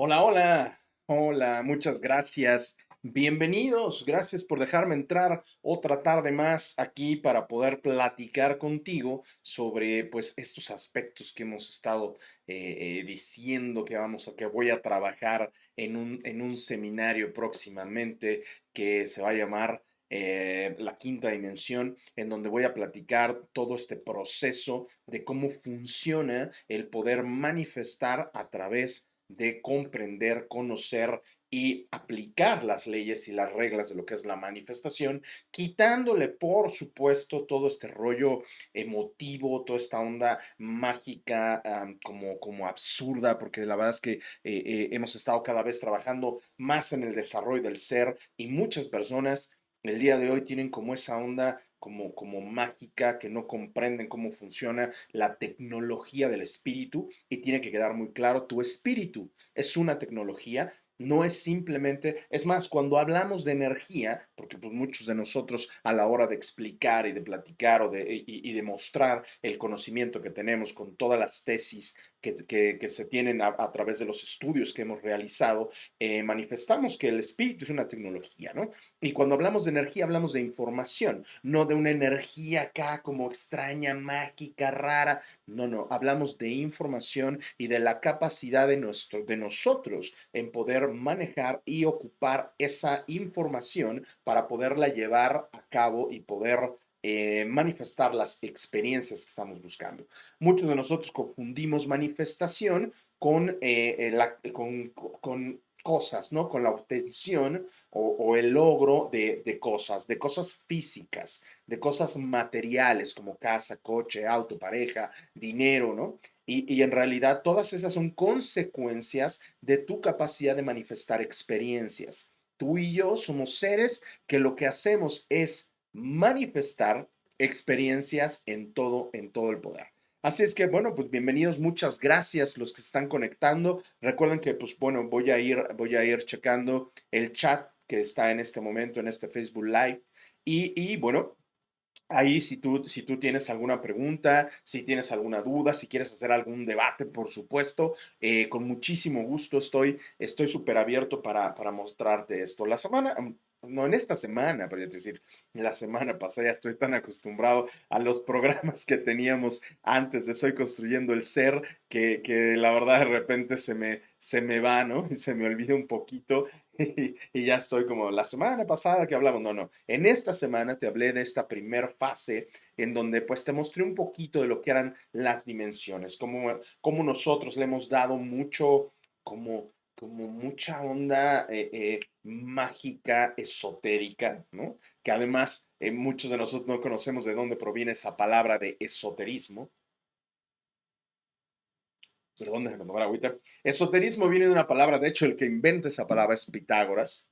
Hola, hola, hola, muchas gracias. Bienvenidos, gracias por dejarme entrar otra tarde más aquí para poder platicar contigo sobre pues estos aspectos que hemos estado diciendo que voy a trabajar en un seminario próximamente que se va a llamar La Quinta Dimensión, en donde voy a platicar todo este proceso de cómo funciona el poder manifestar a través de comprender, conocer y aplicar las leyes y las reglas de lo que es la manifestación, quitándole, por supuesto, todo este rollo emotivo, toda esta onda mágica, como absurda, porque la verdad es que hemos estado cada vez trabajando más en el desarrollo del ser y muchas personas el día de hoy tienen como esa onda como mágica, que no comprenden cómo funciona la tecnología del espíritu y tiene que quedar muy claro, tu espíritu es una tecnología, no es simplemente, es más, cuando hablamos de energía, porque pues muchos de nosotros a la hora de explicar y de platicar y de mostrar el conocimiento que tenemos con todas las tesis que se tienen a través de los estudios que hemos realizado, manifestamos que el espíritu es una tecnología, ¿no? Y cuando hablamos de energía, hablamos de información, no de una energía acá como extraña, mágica, rara. No, no, hablamos de información y de la capacidad de nosotros en poder manejar y ocupar esa información para poderla llevar a cabo y poder manifestar las experiencias que estamos buscando. Muchos de nosotros confundimos manifestación con cosas, ¿no? Con la obtención o el logro de cosas físicas, de cosas materiales como casa, coche, auto, pareja, dinero, ¿no? Y en realidad todas esas son consecuencias de tu capacidad de manifestar experiencias. Tú y yo somos seres que lo que hacemos es manifestar experiencias en todo el poder. Así es que, bueno, pues bienvenidos, muchas gracias los que se están conectando. Recuerden que, pues bueno, voy a ir checando el chat que está en este momento en este Facebook Live. Y bueno, ahí si tú tienes alguna pregunta, si tienes alguna duda, si quieres hacer algún debate, por supuesto, con muchísimo gusto estoy súper abierto para mostrarte esto. No en esta semana, pero ya te decir, la semana pasada ya estoy tan acostumbrado a los programas que teníamos antes de Soy Construyendo el Ser, que la verdad de repente se me va, ¿no? Y se me olvida un poquito y ya estoy como la semana pasada que hablamos, no, no, en esta semana te hablé de esta primer fase en donde pues te mostré un poquito de lo que eran las dimensiones, cómo nosotros le hemos dado mucho, como mucha onda mágica, esotérica, ¿no? Que además muchos de nosotros no conocemos de dónde proviene esa palabra de esoterismo. Perdón, déjame tomar agüita. Esoterismo viene de una palabra, de hecho, el que inventa esa palabra es Pitágoras.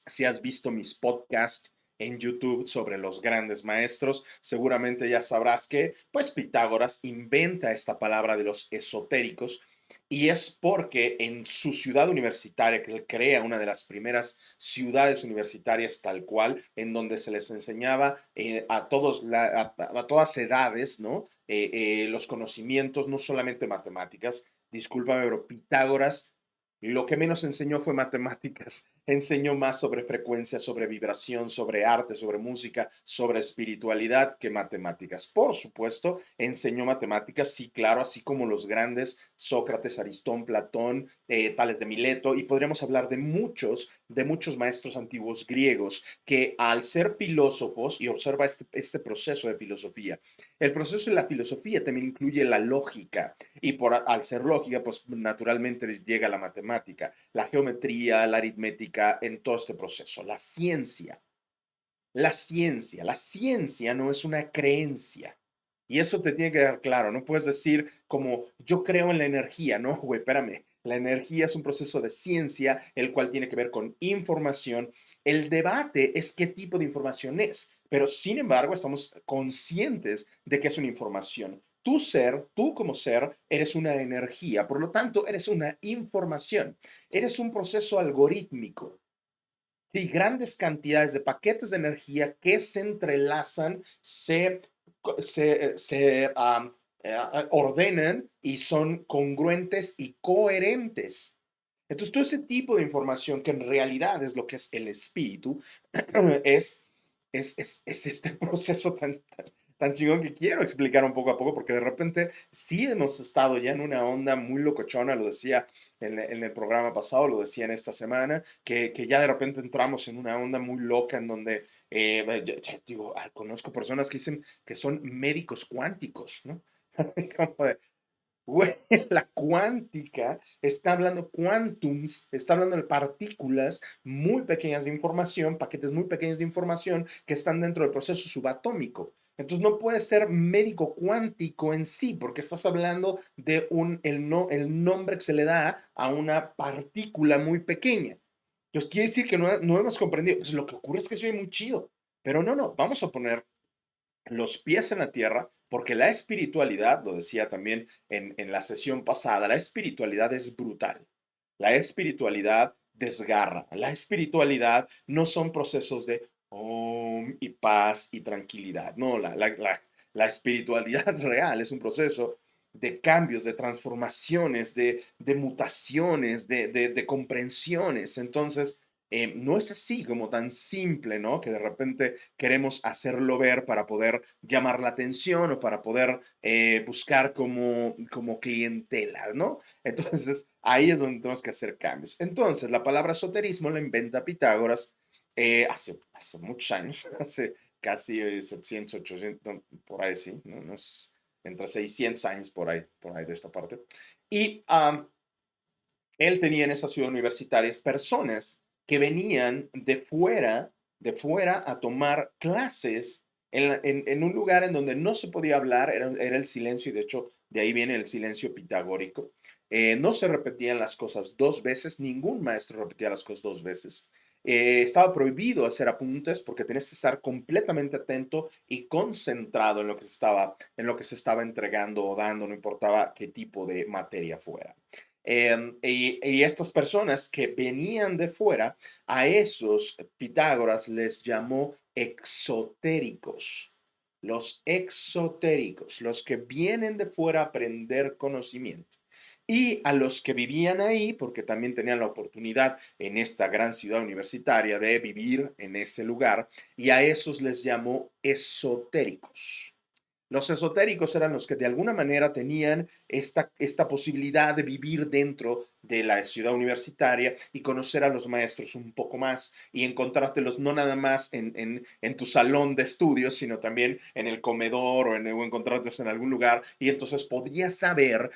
Si has visto mis podcasts en YouTube sobre los grandes maestros, seguramente ya sabrás que, pues, Pitágoras inventa esta palabra de los esotéricos y es porque en su ciudad universitaria, que él crea una de las primeras ciudades universitarias tal cual, en donde se les enseñaba a todas edades, ¿no? Los conocimientos, no solamente matemáticas. Discúlpame, pero Pitágoras lo que menos enseñó fue matemáticas, enseñó más sobre frecuencia, sobre vibración, sobre arte, sobre música, sobre espiritualidad que matemáticas. Por supuesto, enseñó matemáticas, sí, claro, así como los grandes Sócrates, Aristón, Platón, Tales de Mileto, y podríamos hablar de muchos maestros antiguos griegos que al ser filósofos, y observa este proceso de filosofía, el proceso de la filosofía también incluye la lógica, y al ser lógica, pues naturalmente llega la matemática, la geometría, la aritmética en todo este proceso. La ciencia no es una creencia. Y eso te tiene que dar claro. No puedes decir como yo creo en la energía. No, güey, espérame. La energía es un proceso de ciencia, el cual tiene que ver con información. El debate es qué tipo de información es. Pero sin embargo, estamos conscientes de que es una información. Tu ser, tú como ser, eres una energía. Por lo tanto, eres una información. Eres un proceso algorítmico. Sí, grandes cantidades de paquetes de energía que se entrelazan, se ordenan y son congruentes y coherentes. Entonces, todo ese tipo de información que en realidad es lo que es el espíritu, es, es este proceso tan chingón que quiero explicar un poco a poco, porque de repente sí hemos estado ya en una onda muy locochona, lo decía en el programa pasado, lo decía en esta semana, que ya de repente entramos en una onda muy loca en donde, ya digo, conozco personas que dicen que son médicos cuánticos, ¿no? Como de, güey, la cuántica está hablando quantums, está hablando de partículas muy pequeñas de información, paquetes muy pequeños de información que están dentro del proceso subatómico. Entonces no puedes ser médico cuántico en sí, porque estás hablando de el nombre que se le da a una partícula muy pequeña. Entonces quiere decir que no hemos comprendido. Pues lo que ocurre es que soy muy chido. Pero no, vamos a poner los pies en la tierra, porque la espiritualidad, lo decía también en la sesión pasada, la espiritualidad es brutal. La espiritualidad desgarra. La espiritualidad no son procesos de om y paz y tranquilidad. No, la espiritualidad real es un proceso de cambios, de transformaciones, de mutaciones, de comprensiones. Entonces, no es así como tan simple, ¿no? Que de repente queremos hacerlo ver para poder llamar la atención o para poder buscar como clientela, ¿no? Entonces, ahí es donde tenemos que hacer cambios. Entonces, la palabra esoterismo la inventa Pitágoras hace muchos años, hace casi 700, 800, no, por ahí sí, ¿no? Entre 600 años por ahí de esta parte. Y él tenía en esa ciudad universitaria personas que venían de fuera a tomar clases en un lugar en donde no se podía hablar, era el silencio, y de hecho de ahí viene el silencio pitagórico. No se repetían las cosas dos veces, ningún maestro repetía las cosas dos veces. Estaba prohibido hacer apuntes porque tenías que estar completamente atento y concentrado en lo que se estaba entregando o dando, no importaba qué tipo de materia fuera. Y estas personas que venían de fuera, a esos Pitágoras les llamó exotéricos. Los exotéricos, los que vienen de fuera a aprender conocimiento. Y a los que vivían ahí, porque también tenían la oportunidad en esta gran ciudad universitaria de vivir en ese lugar, y a esos les llamó esotéricos. Los esotéricos eran los que de alguna manera tenían esta posibilidad de vivir dentro de la ciudad universitaria y conocer a los maestros un poco más y encontrártelos no nada más en tu salón de estudios, sino también en el comedor o encontrártelos en algún lugar y entonces podías saber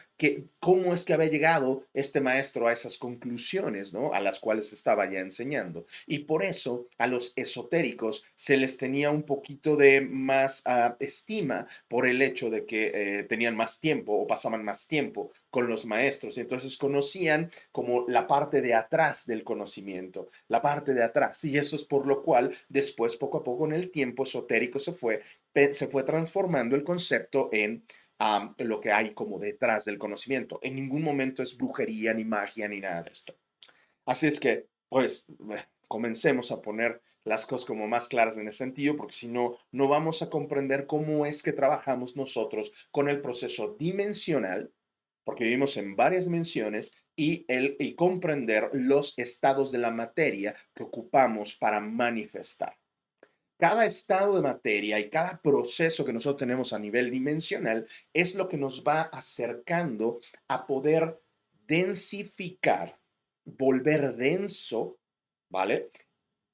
cómo es que había llegado este maestro a esas conclusiones, ¿no? A las cuales estaba ya enseñando. Y por eso a los esotéricos se les tenía un poquito de más estima por el hecho de que tenían más tiempo o pasaban más tiempo con los maestros y entonces conocían como la parte de atrás del conocimiento, la parte de atrás. Y eso es por lo cual después, poco a poco en el tiempo esotérico se fue transformando el concepto en lo que hay como detrás del conocimiento. En ningún momento es brujería, ni magia, ni nada de esto. Así es que, pues, comencemos a poner las cosas como más claras en ese sentido, porque si no, no vamos a comprender cómo es que trabajamos nosotros con el proceso dimensional, porque vivimos en varias dimensiones, y comprender los estados de la materia que ocupamos para manifestar. Cada estado de materia y cada proceso que nosotros tenemos a nivel dimensional es lo que nos va acercando a poder densificar, volver denso, ¿vale?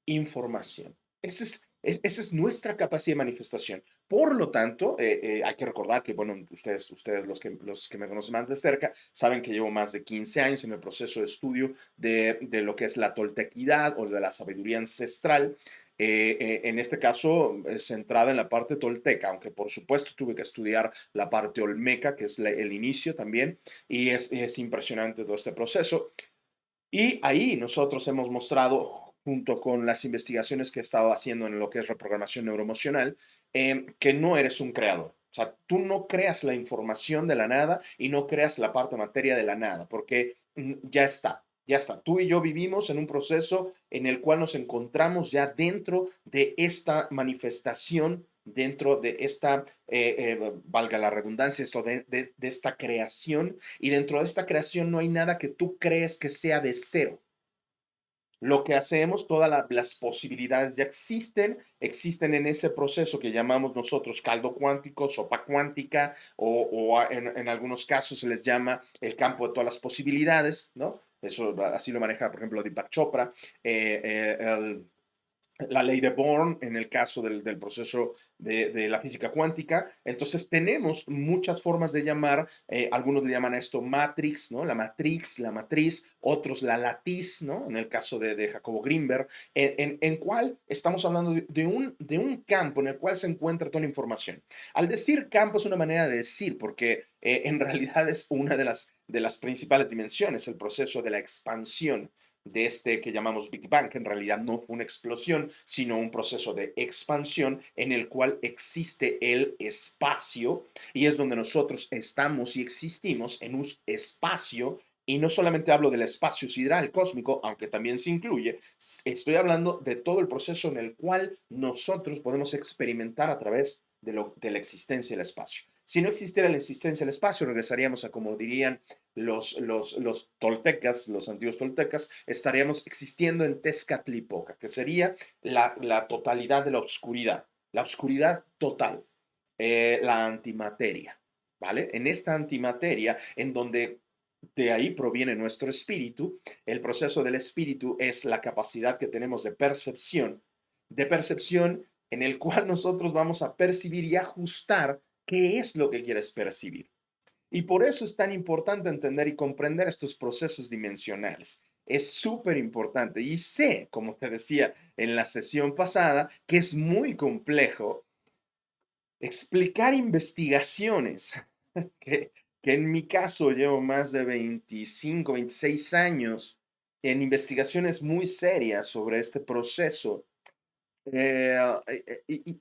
Información. Esa es nuestra capacidad de manifestación. Por lo tanto, hay que recordar que, bueno, ustedes los que me conocen más de cerca, saben que llevo más de 15 años en el proceso de estudio de lo que es la toltequidad o de la sabiduría ancestral. En este caso, centrada en la parte tolteca, aunque por supuesto tuve que estudiar la parte olmeca, que es el inicio también, y es impresionante todo este proceso. Y ahí nosotros hemos mostrado, junto con las investigaciones que he estado haciendo en lo que es reprogramación neuroemocional, que no eres un creador. O sea, tú no creas la información de la nada y no creas la parte materia de la nada, porque ya está, ya está. Tú y yo vivimos en un proceso en el cual nos encontramos ya dentro de esta manifestación dentro de esta, valga la redundancia, esto de esta creación, y dentro de esta creación no hay nada que tú crees que sea de cero. Lo que hacemos, todas las posibilidades ya existen en ese proceso que llamamos nosotros caldo cuántico, sopa cuántica, o en algunos casos se les llama el campo de todas las posibilidades, ¿no? Eso así lo maneja, por ejemplo, Deepak Chopra. La ley de Born en el caso del proceso de la física cuántica. Entonces tenemos muchas formas de llamar, algunos le llaman a esto matrix, ¿no? La matrix, la matriz, otros la latiz, ¿no? En el caso de Jacobo Greenberg, en cual estamos hablando de un campo en el cual se encuentra toda la información. Al decir campo es una manera de decir, porque en realidad es una de las principales dimensiones, el proceso de la expansión de este que llamamos Big Bang, que en realidad no fue una explosión, sino un proceso de expansión en el cual existe el espacio y es donde nosotros estamos y existimos en un espacio. Y no solamente hablo del espacio sideral cósmico, aunque también se incluye, estoy hablando de todo el proceso en el cual nosotros podemos experimentar a través de la existencia del espacio. Si no existiera la existencia del espacio, regresaríamos a como dirían los toltecas, los antiguos toltecas, estaríamos existiendo en Tezcatlipoca, que sería la totalidad de la oscuridad total, la antimateria, ¿vale? En esta antimateria, en donde de ahí proviene nuestro espíritu, el proceso del espíritu es la capacidad que tenemos de percepción en el cual nosotros vamos a percibir y ajustar qué es lo que quieres percibir. Y por eso es tan importante entender y comprender estos procesos dimensionales. Es súper importante y sé, como te decía en la sesión pasada, que es muy complejo explicar investigaciones, que, que en mi caso llevo más de 25, 26 años en investigaciones muy serias sobre este proceso. Eh, y,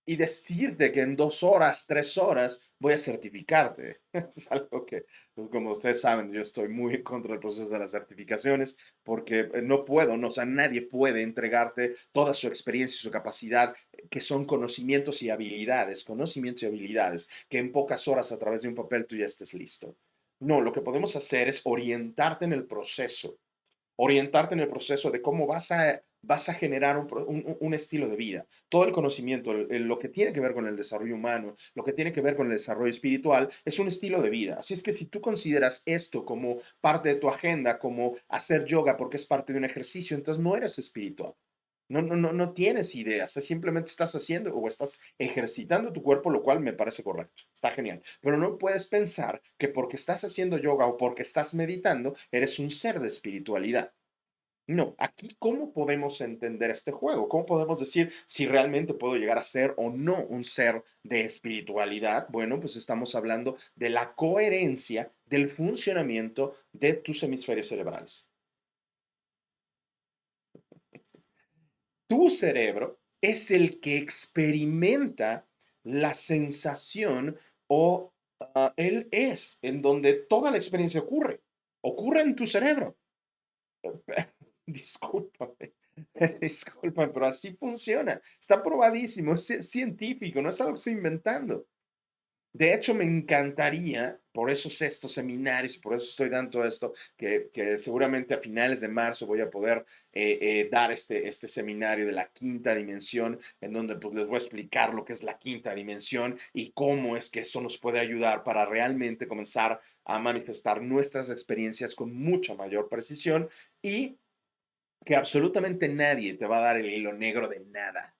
y decirte que en 2 horas, 3 horas voy a certificarte. Es algo que, pues, como ustedes saben, yo estoy muy en contra del proceso de las certificaciones porque no puedo, no, o sea, nadie puede entregarte toda su experiencia y su capacidad, que son conocimientos y habilidades, que en pocas horas a través de un papel tú ya estés listo. No, lo que podemos hacer es orientarte en el proceso de cómo vas a generar un estilo de vida. Todo el conocimiento, lo que tiene que ver con el desarrollo humano, lo que tiene que ver con el desarrollo espiritual, es un estilo de vida. Así es que si tú consideras esto como parte de tu agenda, como hacer yoga porque es parte de un ejercicio, entonces no eres espiritual. No tienes ideas, simplemente estás haciendo o estás ejercitando tu cuerpo, lo cual me parece correcto, está genial. Pero no puedes pensar que porque estás haciendo yoga o porque estás meditando, eres un ser de espiritualidad. No, aquí cómo podemos entender este juego, cómo podemos decir si realmente puedo llegar a ser o no un ser de espiritualidad. Bueno, pues estamos hablando de la coherencia del funcionamiento de tus hemisferios cerebrales. Tu cerebro es el que experimenta la sensación o él es en donde toda la experiencia ocurre en tu cerebro. Discúlpame, discúlpame, pero así funciona. Está probadísimo, es científico, no es algo que estoy inventando. De hecho, me encantaría, por esos estos seminarios, por eso estoy dando esto, que seguramente a finales de marzo voy a poder dar este seminario de la quinta dimensión, en donde pues les voy a explicar lo que es la quinta dimensión y cómo es que eso nos puede ayudar para realmente comenzar a manifestar nuestras experiencias con mucha mayor precisión y que absolutamente nadie te va a dar el hilo negro de nada.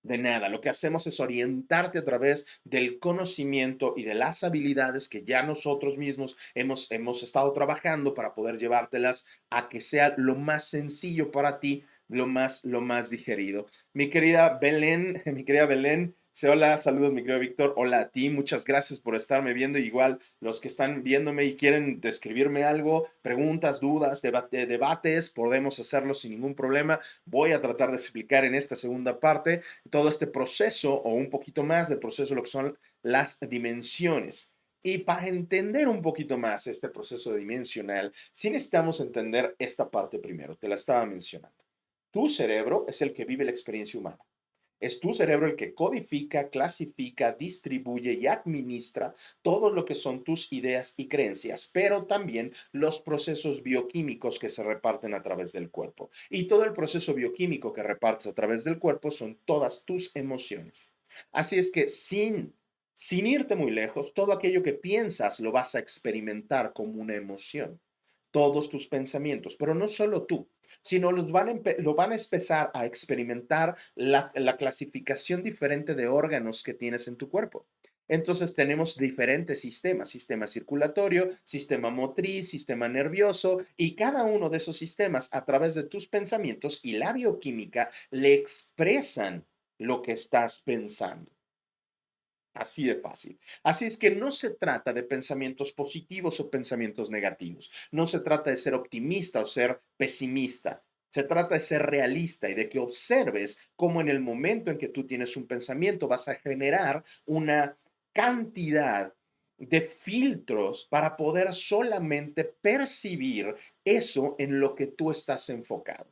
De nada, lo que hacemos es orientarte a través del conocimiento y de las habilidades que ya nosotros mismos hemos estado trabajando para poder llevártelas a que sea lo más sencillo para ti, lo más digerido. Mi querida Belén, mi querida Belén, hola, saludos, mi querido Víctor, hola a ti, muchas gracias por estarme viendo. Igual los que están viéndome y quieren describirme algo, preguntas, dudas, debates, podemos hacerlo sin ningún problema. Voy a tratar de explicar en esta segunda parte todo este proceso o un poquito más del proceso, lo que son las dimensiones. Y para entender un poquito más este proceso dimensional, sí necesitamos entender esta parte primero, te la estaba mencionando. Tu cerebro es el que vive la experiencia humana. Es tu cerebro el que codifica, clasifica, distribuye y administra todo lo que son tus ideas y creencias, pero también los procesos bioquímicos que se reparten a través del cuerpo. Y todo el proceso bioquímico que repartes a través del cuerpo son todas tus emociones. Así es que sin irte muy lejos, todo aquello que piensas lo vas a experimentar como una emoción. Todos tus pensamientos, pero no solo tú, sino lo van a empezar a experimentar la clasificación diferente de órganos que tienes en tu cuerpo. Entonces tenemos diferentes sistemas, sistema circulatorio, sistema motriz, sistema nervioso, y cada uno de esos sistemas a través de tus pensamientos y la bioquímica le expresan lo que estás pensando. Así de fácil. Así es que no se trata de pensamientos positivos o pensamientos negativos. No se trata de ser optimista o ser pesimista. Se trata de ser realista y de que observes cómo en el momento en que tú tienes un pensamiento vas a generar una cantidad de filtros para poder solamente percibir eso en lo que tú estás enfocado.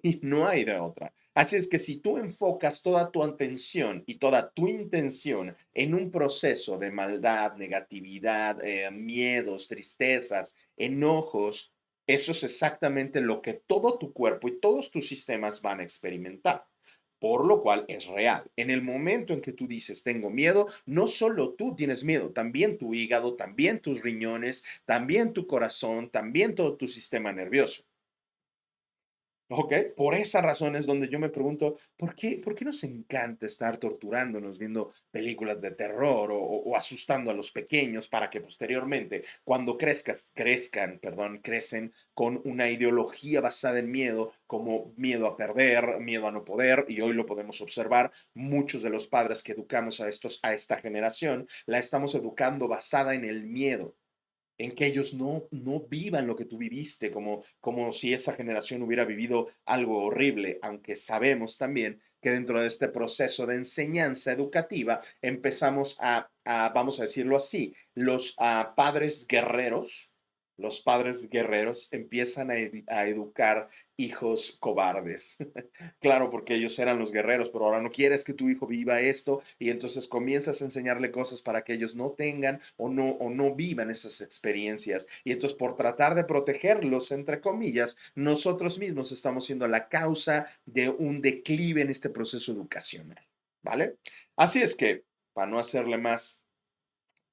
Y no hay de otra. Así es que si tú enfocas toda tu atención y toda tu intención en un proceso de maldad, negatividad, miedos, tristezas, enojos, eso es exactamente lo que todo tu cuerpo y todos tus sistemas van a experimentar. Por lo cual es real. En el momento en que tú dices tengo miedo, no solo tú tienes miedo, también tu hígado, también tus riñones, también tu corazón, también todo tu sistema nervioso. Ok, por esa razón es donde yo me pregunto, por qué nos encanta estar torturándonos viendo películas de terror o asustando a los pequeños para que posteriormente, cuando crecen con una ideología basada en miedo, como miedo a perder, miedo a no poder, y hoy lo podemos observar, muchos de los padres que educamos a esta generación, la estamos educando basada en el miedo en que ellos no vivan lo que tú viviste, como si esa generación hubiera vivido algo horrible, aunque sabemos también que dentro de este proceso de enseñanza educativa empezamos vamos a decirlo así, los padres guerreros empiezan a educar hijos cobardes. Claro, porque ellos eran los guerreros, pero ahora no quieres que tu hijo viva esto y entonces comienzas a enseñarle cosas para que ellos no tengan o no vivan esas experiencias. Y entonces por tratar de protegerlos, entre comillas, nosotros mismos estamos siendo la causa de un declive en este proceso educacional, ¿vale? Así es que, para no hacerle más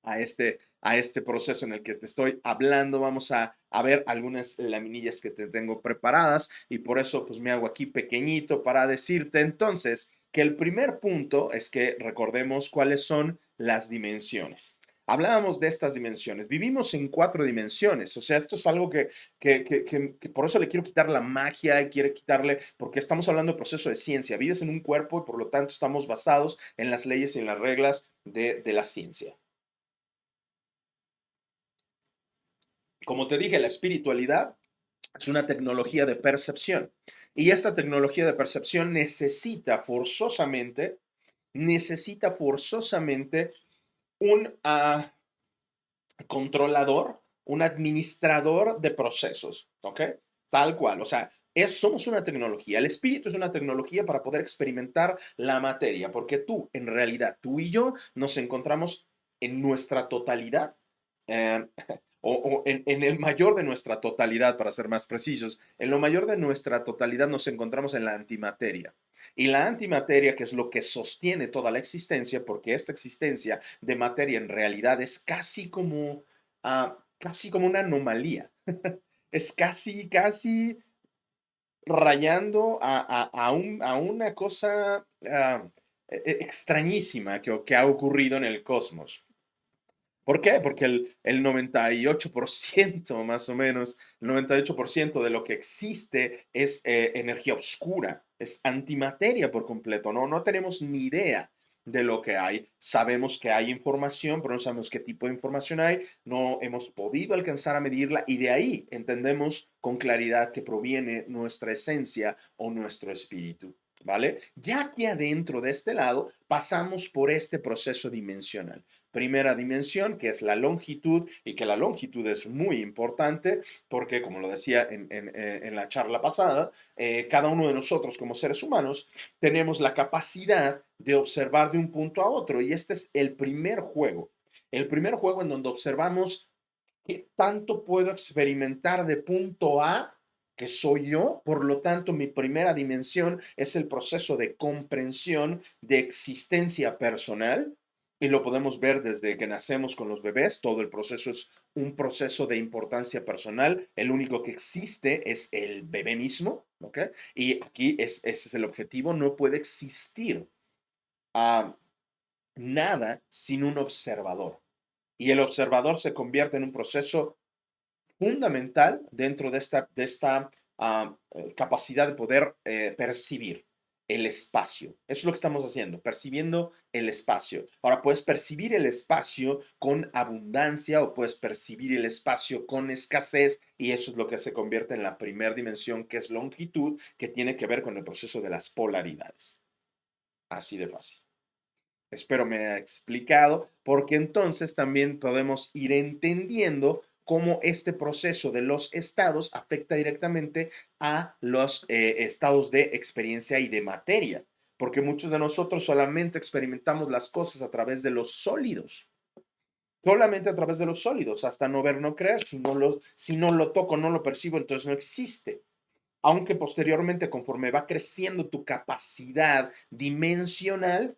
a este proceso en el que te estoy hablando. Vamos a ver algunas laminillas que te tengo preparadas y por eso pues me hago aquí pequeñito para decirte entonces que el primer punto es que recordemos cuáles son las dimensiones. Hablábamos de estas dimensiones. Vivimos en cuatro dimensiones. O sea, esto es algo que por eso le quiero quitar la magia y quiero quitarle, porque estamos hablando de proceso de ciencia. Vives en un cuerpo y por lo tanto estamos basados en las leyes y en las reglas de la ciencia. Como te dije, la espiritualidad es una tecnología de percepción y esta tecnología de percepción necesita forzosamente un controlador, un administrador de procesos, ¿ok? Tal cual, o sea, somos una tecnología. El espíritu es una tecnología para poder experimentar la materia, porque tú, en realidad, tú y yo nos encontramos en nuestra totalidad, eh, o en el mayor de nuestra totalidad, para ser más precisos, en lo mayor de nuestra totalidad nos encontramos en la antimateria. Y la antimateria, que es lo que sostiene toda la existencia, porque esta existencia de materia en realidad es casi como una anomalía. Es casi rayando a una cosa extrañísima que ha ocurrido en el cosmos. ¿Por qué? Porque el 98% más o menos, el 98% de lo que existe es energía oscura, es antimateria por completo, ¿no? No tenemos ni idea de lo que hay. Sabemos que hay información, pero no sabemos qué tipo de información hay, no hemos podido alcanzar a medirla y de ahí entendemos con claridad que proviene nuestra esencia o nuestro espíritu. ¿vale? Ya aquí adentro de este lado pasamos por este proceso dimensional. Primera dimensión, que es la longitud, y que la longitud es muy importante porque, como lo decía en la charla pasada, cada uno de nosotros como seres humanos tenemos la capacidad de observar de un punto a otro, y este es el primer juego. El primer juego en donde observamos qué tanto puedo experimentar de punto A, que soy yo. Por lo tanto, mi primera dimensión es el proceso de comprensión de existencia personal. Y lo podemos ver desde que nacemos con los bebés. Todo el proceso es un proceso de importancia personal. El único que existe es el bebé mismo, ¿ok? Y aquí ese es el objetivo. No puede existir ah, nada sin un observador. Y el observador se convierte en un proceso fundamental dentro de esta capacidad de poder percibir el espacio. Eso es lo que estamos haciendo, percibiendo el espacio. Ahora, puedes percibir el espacio con abundancia o puedes percibir el espacio con escasez, y eso es lo que se convierte en la primera dimensión, que es longitud, que tiene que ver con el proceso de las polaridades. Así de fácil. Espero me haya explicado, porque entonces también podemos ir entendiendo cómo este proceso de los estados afecta directamente a los estados de experiencia y de materia, porque muchos de nosotros solamente experimentamos las cosas a través de los sólidos, solamente a través de los sólidos, hasta no ver, no creer. Si no lo toco, no lo percibo, entonces no existe. Aunque posteriormente, conforme va creciendo tu capacidad dimensional,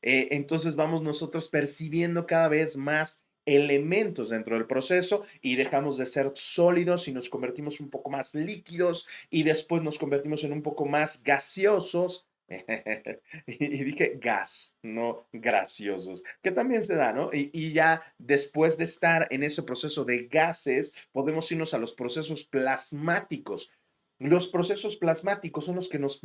entonces vamos nosotros percibiendo cada vez más elementos dentro del proceso, y dejamos de ser sólidos y nos convertimos un poco más líquidos, y después nos convertimos en un poco más gaseosos. Y dije gas, no graciosos, que también se da, ¿no? Y ya después de estar en ese proceso de gases, podemos irnos a los procesos plasmáticos. Los procesos plasmáticos son los que nos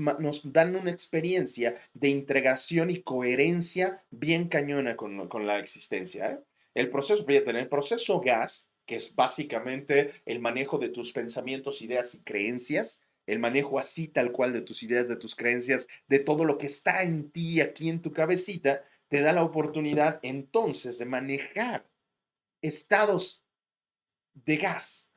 dan una experiencia de integración y coherencia bien cañona con la existencia, ¿eh? Fíjate, en el proceso gas, que es básicamente el manejo de tus pensamientos, ideas y creencias, el manejo así tal cual de tus ideas, de tus creencias, de todo lo que está en ti, aquí en tu cabecita, te da la oportunidad entonces de manejar estados de gas,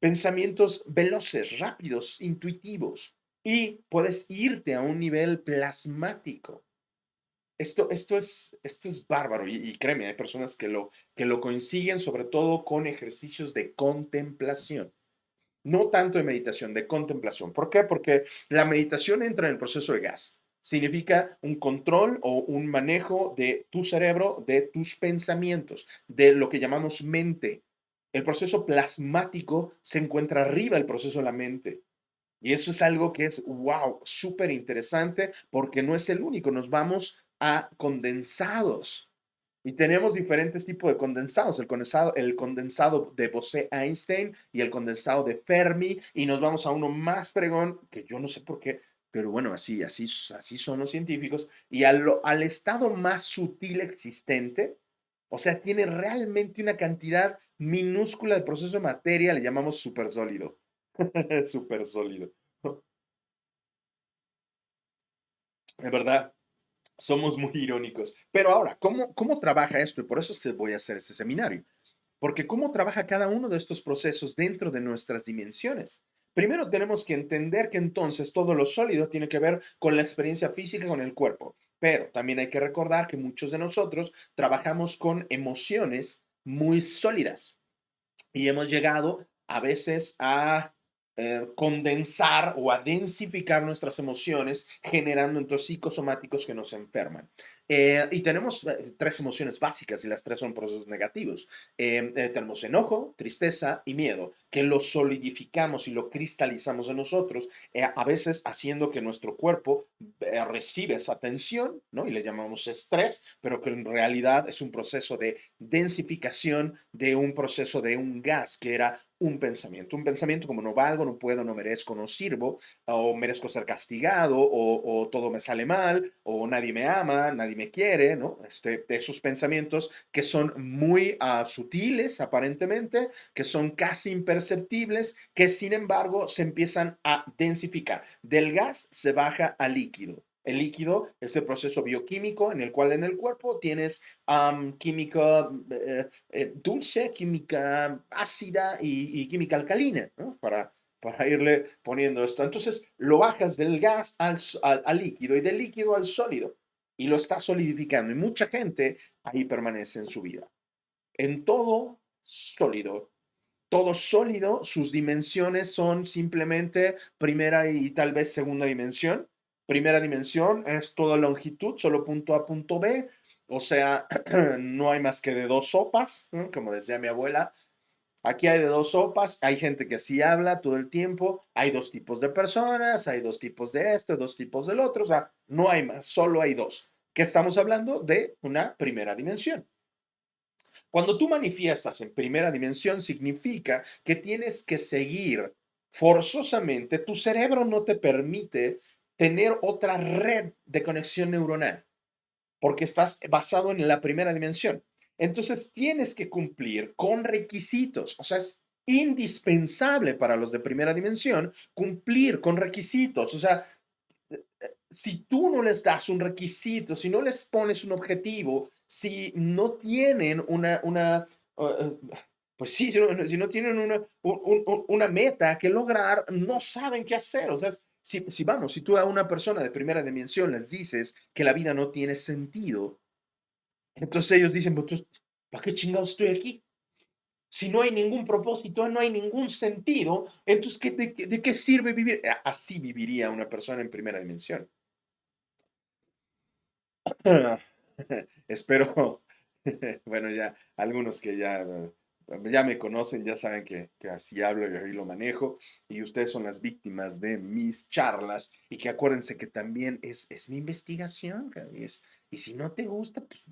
pensamientos veloces, rápidos, intuitivos, y puedes irte a un nivel plasmático. Esto es bárbaro, y créeme, hay personas que lo consiguen sobre todo con ejercicios de contemplación. No tanto de meditación, de contemplación. ¿Por qué? Porque la meditación entra en el proceso de gas. Significa un control o un manejo de tu cerebro, de tus pensamientos, de lo que llamamos mente. El proceso plasmático se encuentra arriba del proceso de la mente. Y eso es algo que es, wow, súper interesante, porque no es el único. Nos vamos a condensados. Y tenemos diferentes tipos de condensados, el condensado de Bose-Einstein y el condensado de Fermi, y nos vamos a uno más fregón, que yo no sé por qué, pero bueno, así son los científicos, y al estado más sutil existente. O sea, tiene realmente una cantidad minúscula de proceso de materia, le llamamos supersólido. Supersólido. De verdad, somos muy irónicos. Pero ahora, ¿cómo trabaja esto? Y por eso voy a hacer este seminario. Porque ¿cómo trabaja cada uno de estos procesos dentro de nuestras dimensiones? Primero tenemos que entender que entonces todo lo sólido tiene que ver con la experiencia física, con el cuerpo. Pero también hay que recordar que muchos de nosotros trabajamos con emociones muy sólidas, y hemos llegado a veces a condensar o a densificar nuestras emociones, generando entonces psicosomáticos que nos enferman. Y tenemos tres emociones básicas, y las tres son procesos negativos. Tenemos enojo, tristeza y miedo, que lo solidificamos y lo cristalizamos en nosotros, a veces haciendo que nuestro cuerpo recibe esa tensión, ¿no? Y le llamamos estrés, pero que en realidad es un proceso de densificación de un proceso de un gas que era un pensamiento. Un pensamiento como no valgo, no puedo, no merezco, no sirvo, o merezco ser castigado, o todo me sale mal, o nadie me ama, nadie nadie me quiere, ¿no? Esos pensamientos que son muy sutiles aparentemente, que son casi imperceptibles, que sin embargo se empiezan a densificar. Del gas se baja a líquido. El líquido es el proceso bioquímico en el cual en el cuerpo tienes química dulce, química ácida y química alcalina, ¿no? Para irle poniendo esto. Entonces lo bajas del gas al líquido y del líquido al sólido y lo estás solidificando. Y mucha gente ahí permanece en su vida. En todo sólido, sus dimensiones son simplemente primera y tal vez segunda dimensión. Primera dimensión es toda longitud, solo punto A, punto B. O sea, no hay más que de dos sopas, ¿no? Como decía mi abuela, aquí hay de dos sopas, hay gente que sí habla todo el tiempo, hay dos tipos de personas, hay dos tipos de esto, dos tipos del otro, o sea, no hay más, solo hay dos. ¿Qué estamos hablando? De una primera dimensión. Cuando tú manifiestas en primera dimensión, significa que tienes que seguir forzosamente, tu cerebro no te permite tener otra red de conexión neuronal porque estás basado en la primera dimensión. Entonces tienes que cumplir con requisitos, o sea, es indispensable para los de primera dimensión cumplir con requisitos, o sea, si tú no les das un requisito, si no les pones un objetivo, si no tienen pues sí, si no tienen una meta que lograr, no saben qué hacer. O sea, si tú a una persona de primera dimensión les dices que la vida no tiene sentido, entonces ellos dicen, pues, ¿para qué chingados estoy aquí? Si no hay ningún propósito, no hay ningún sentido, entonces, ¿de qué sirve vivir? Así viviría una persona en primera dimensión. Espero, bueno, ya algunos que ya me conocen, ya saben que así hablo y así lo manejo, y ustedes son las víctimas de mis charlas, y que acuérdense que también es mi investigación, cabrón, y si no te gusta, pues,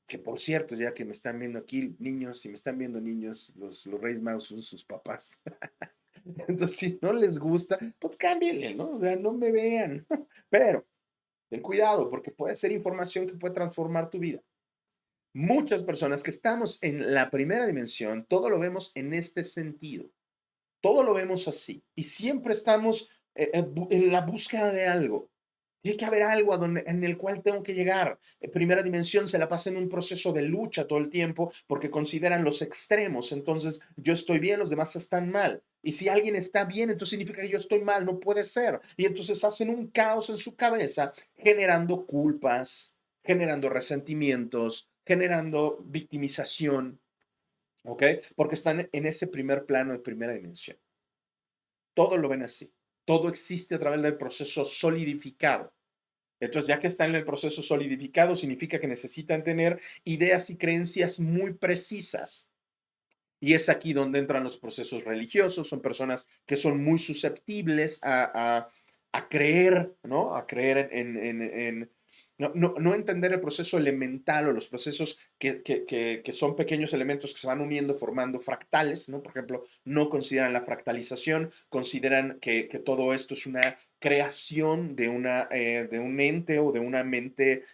que por cierto, ya que me están viendo aquí, niños, si me están viendo niños, los Reyes Magos son sus papás. Entonces, si no les gusta, pues cámbienle, ¿no? O sea, no me vean. Pero ten cuidado porque puede ser información que puede transformar tu vida. Muchas personas que estamos en la primera dimensión, todo lo vemos en este sentido. Todo lo vemos así. Y siempre estamos en la búsqueda de algo. Tiene que haber algo en el cual tengo que llegar. Primera dimensión se la pasa en un proceso de lucha todo el tiempo porque consideran los extremos. Entonces, yo estoy bien, los demás están mal. Y si alguien está bien, entonces significa que yo estoy mal, no puede ser. Y entonces hacen un caos en su cabeza, generando culpas, generando resentimientos, generando victimización, ¿ok? Porque están en ese primer plano de primera dimensión. Todo lo ven así. Todo existe a través del proceso solidificado. Entonces, ya que están en el proceso solidificado, significa que necesitan tener ideas y creencias muy precisas. Y es aquí donde entran los procesos religiosos. Son personas que son muy susceptibles a creer, ¿no? A creer no entender el proceso elemental o los procesos que son pequeños elementos que se van uniendo formando fractales, ¿no? Por ejemplo, no consideran la fractalización, consideran que todo esto es una creación de un ente o de una mente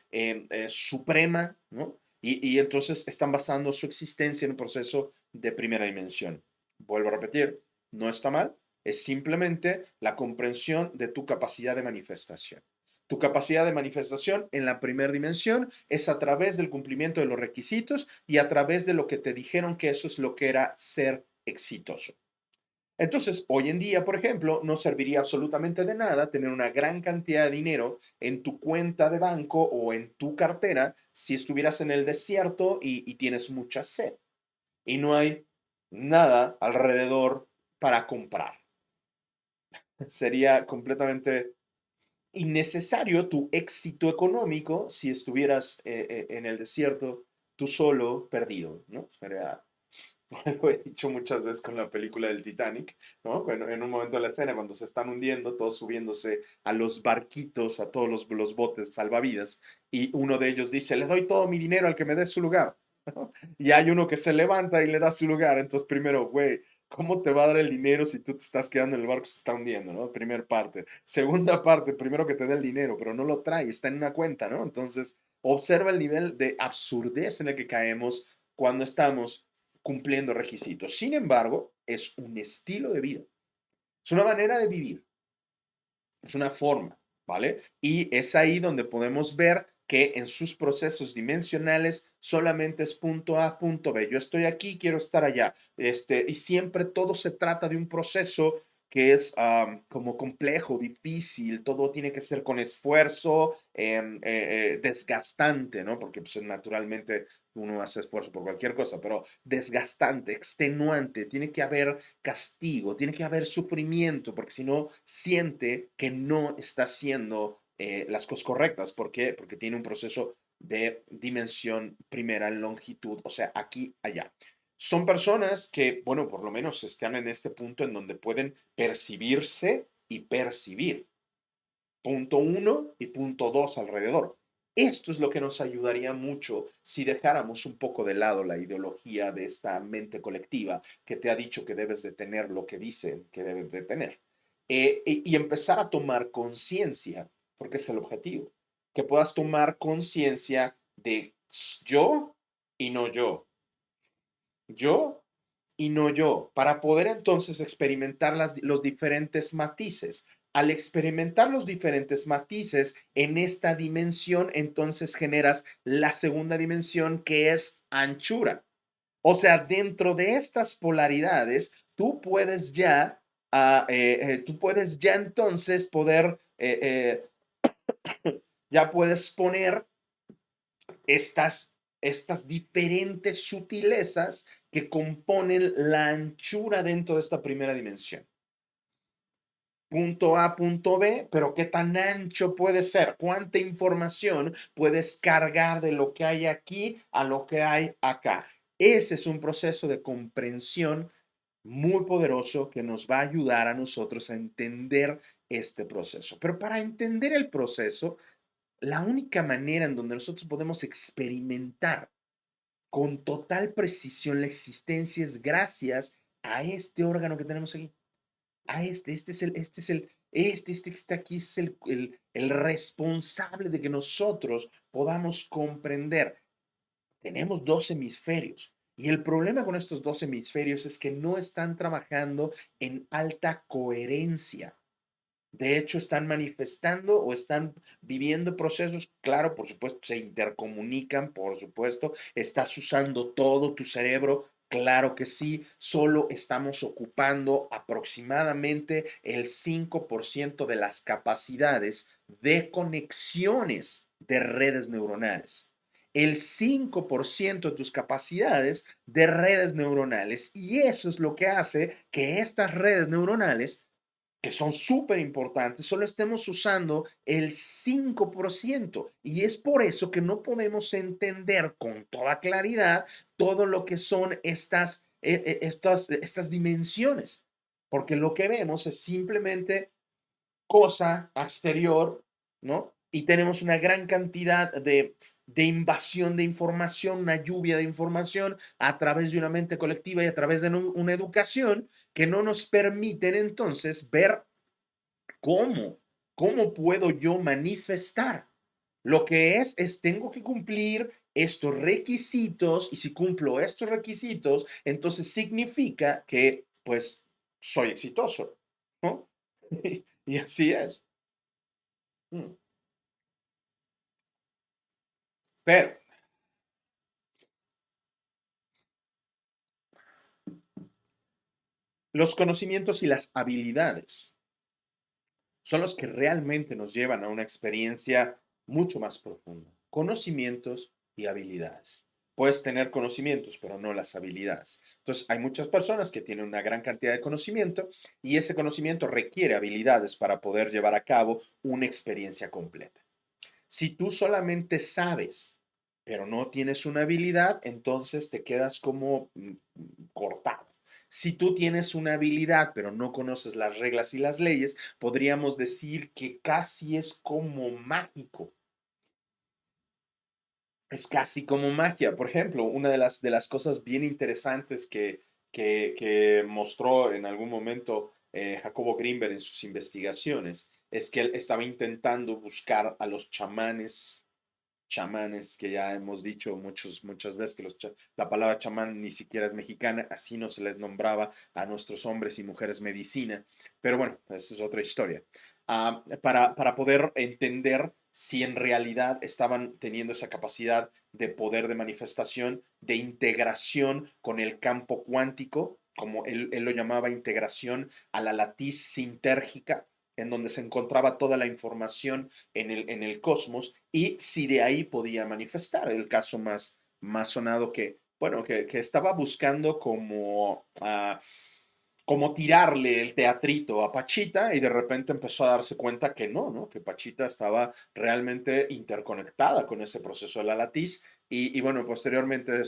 suprema, ¿no? Y entonces están basando su existencia en un proceso de primera dimensión. Vuelvo a repetir, no está mal, es simplemente la comprensión de tu capacidad de manifestación. Tu capacidad de manifestación en la primera dimensión es a través del cumplimiento de los requisitos y a través de lo que te dijeron que eso es lo que era ser exitoso. Entonces, hoy en día, por ejemplo, no serviría absolutamente de nada tener una gran cantidad de dinero en tu cuenta de banco o en tu cartera si estuvieras en el desierto y tienes mucha sed y no hay nada alrededor para comprar. Sería completamente innecesario tu éxito económico si estuvieras en el desierto tú solo perdido, ¿no? Sería, lo he dicho muchas veces con la película del Titanic, ¿no? Bueno, en un momento de la escena, cuando se están hundiendo, todos subiéndose a los barquitos, a todos los botes salvavidas, y uno de ellos dice, le doy todo mi dinero al que me dé su lugar. ¿No? Y hay uno que se levanta y le da su lugar. Entonces, primero, güey, ¿cómo te va a dar el dinero si tú te estás quedando en el barco y se está hundiendo, ¿no? Primera parte. Segunda parte, primero que te dé el dinero, pero no lo trae, está en una cuenta, ¿no? Entonces, Observa el nivel de absurdez en el que caemos cuando estamos cumpliendo requisitos. Sin embargo, es un estilo de vida, es una manera de vivir, es una forma, ¿vale? Y es ahí donde podemos ver que en sus procesos dimensionales solamente es punto A, punto B. Yo estoy aquí, quiero estar allá. Y siempre todo se trata de un proceso que es como complejo, difícil, todo tiene que ser con esfuerzo, desgastante, ¿no? Porque pues, naturalmente uno hace esfuerzo por cualquier cosa, pero desgastante, extenuante, tiene que haber castigo, tiene que haber sufrimiento, porque si no, siente que no está haciendo las cosas correctas. ¿Por qué? Porque tiene un proceso de dimensión primera en longitud, o sea, aquí, allá. Son personas que, bueno, por lo menos están en este punto en donde pueden percibirse y percibir. Punto uno y punto dos alrededor. Esto es lo que nos ayudaría mucho si dejáramos un poco de lado la ideología de esta mente colectiva que te ha dicho que debes de tener lo que dicen que debes de tener. Y empezar a tomar conciencia, porque es el objetivo, que puedas tomar conciencia de yo y no yo, yo y no yo, para poder entonces experimentar los diferentes matices. Al experimentar los diferentes matices en esta dimensión, entonces generas la segunda dimensión que es anchura. O sea, dentro de estas polaridades, tú puedes ya entonces ya puedes poner estas diferentes sutilezas que componen la anchura dentro de esta primera dimensión. Punto A, punto B, pero ¿qué tan ancho puede ser? ¿Cuánta información puedes cargar de lo que hay aquí a lo que hay acá? Ese es un proceso de comprensión muy poderoso que nos va a ayudar a nosotros a entender este proceso. Pero para entender el proceso, la única manera en donde nosotros podemos experimentar con total precisión la existencia es gracias a este órgano que tenemos aquí. A este que está aquí es el responsable de que nosotros podamos comprender. Tenemos dos hemisferios. Y el problema con estos dos hemisferios es que no están trabajando en alta coherencia. De hecho, están manifestando o están viviendo procesos, claro, por supuesto, se intercomunican, por supuesto, estás usando todo tu cerebro, claro que sí, solo estamos ocupando aproximadamente el 5% de las capacidades de conexiones de redes neuronales. El 5% de tus capacidades de redes neuronales. Y eso es lo que hace que estas redes neuronales que son súper importantes, solo estemos usando el 5%. Y es por eso que no podemos entender con toda claridad todo lo que son estas dimensiones. Porque lo que vemos es simplemente cosa exterior, ¿no? Y tenemos una gran cantidad de invasión de información, una lluvia de información a través de una mente colectiva y a través de una educación que no nos permiten entonces ver cómo, cómo puedo yo manifestar. Lo que es tengo que cumplir estos requisitos y si cumplo estos requisitos, entonces significa que pues soy exitoso, ¿no? Y así es. Mm. Pero los conocimientos y las habilidades son los que realmente nos llevan a una experiencia mucho más profunda. Conocimientos y habilidades. Puedes tener conocimientos, pero no las habilidades. Entonces, hay muchas personas que tienen una gran cantidad de conocimiento y ese conocimiento requiere habilidades para poder llevar a cabo una experiencia completa. Si tú solamente sabes, pero no tienes una habilidad, entonces te quedas como cortado. Si tú tienes una habilidad, pero no conoces las reglas y las leyes, podríamos decir que casi es como mágico. Es casi como magia. Por ejemplo, una de las cosas bien interesantes que mostró en algún momento Jacobo Grinberg en sus investigaciones es que él estaba intentando buscar a los chamanes chamanes que ya hemos dicho muchas veces que la palabra chamán ni siquiera es mexicana, así no se les nombraba a nuestros hombres y mujeres medicina, pero bueno, eso es otra historia. Para poder entender si en realidad estaban teniendo esa capacidad de poder de manifestación, de integración con el campo cuántico, como él lo llamaba integración a la latiz sintérgica, en donde se encontraba toda la información en el cosmos, y si de ahí podía manifestar. El caso más sonado que, bueno, que estaba buscando como tirarle el teatrito a Pachita, y de repente empezó a darse cuenta que no, ¿no? Que Pachita estaba realmente interconectada con ese proceso de la latiz. Y bueno, posteriormente,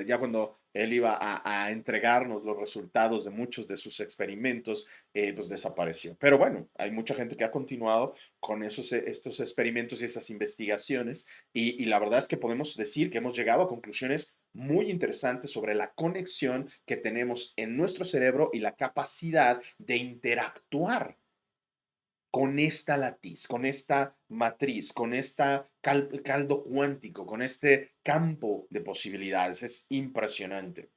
ya cuando él iba a entregarnos los resultados de muchos de sus experimentos, pues desapareció. Pero bueno, hay mucha gente que ha continuado con estos experimentos y esas investigaciones, y la verdad es que podemos decir que hemos llegado a conclusiones muy interesantes sobre la conexión que tenemos en nuestro cerebro y la capacidad de interactuar con esta latiz, con esta matriz, con este caldo cuántico, con este campo de posibilidades. Es impresionante.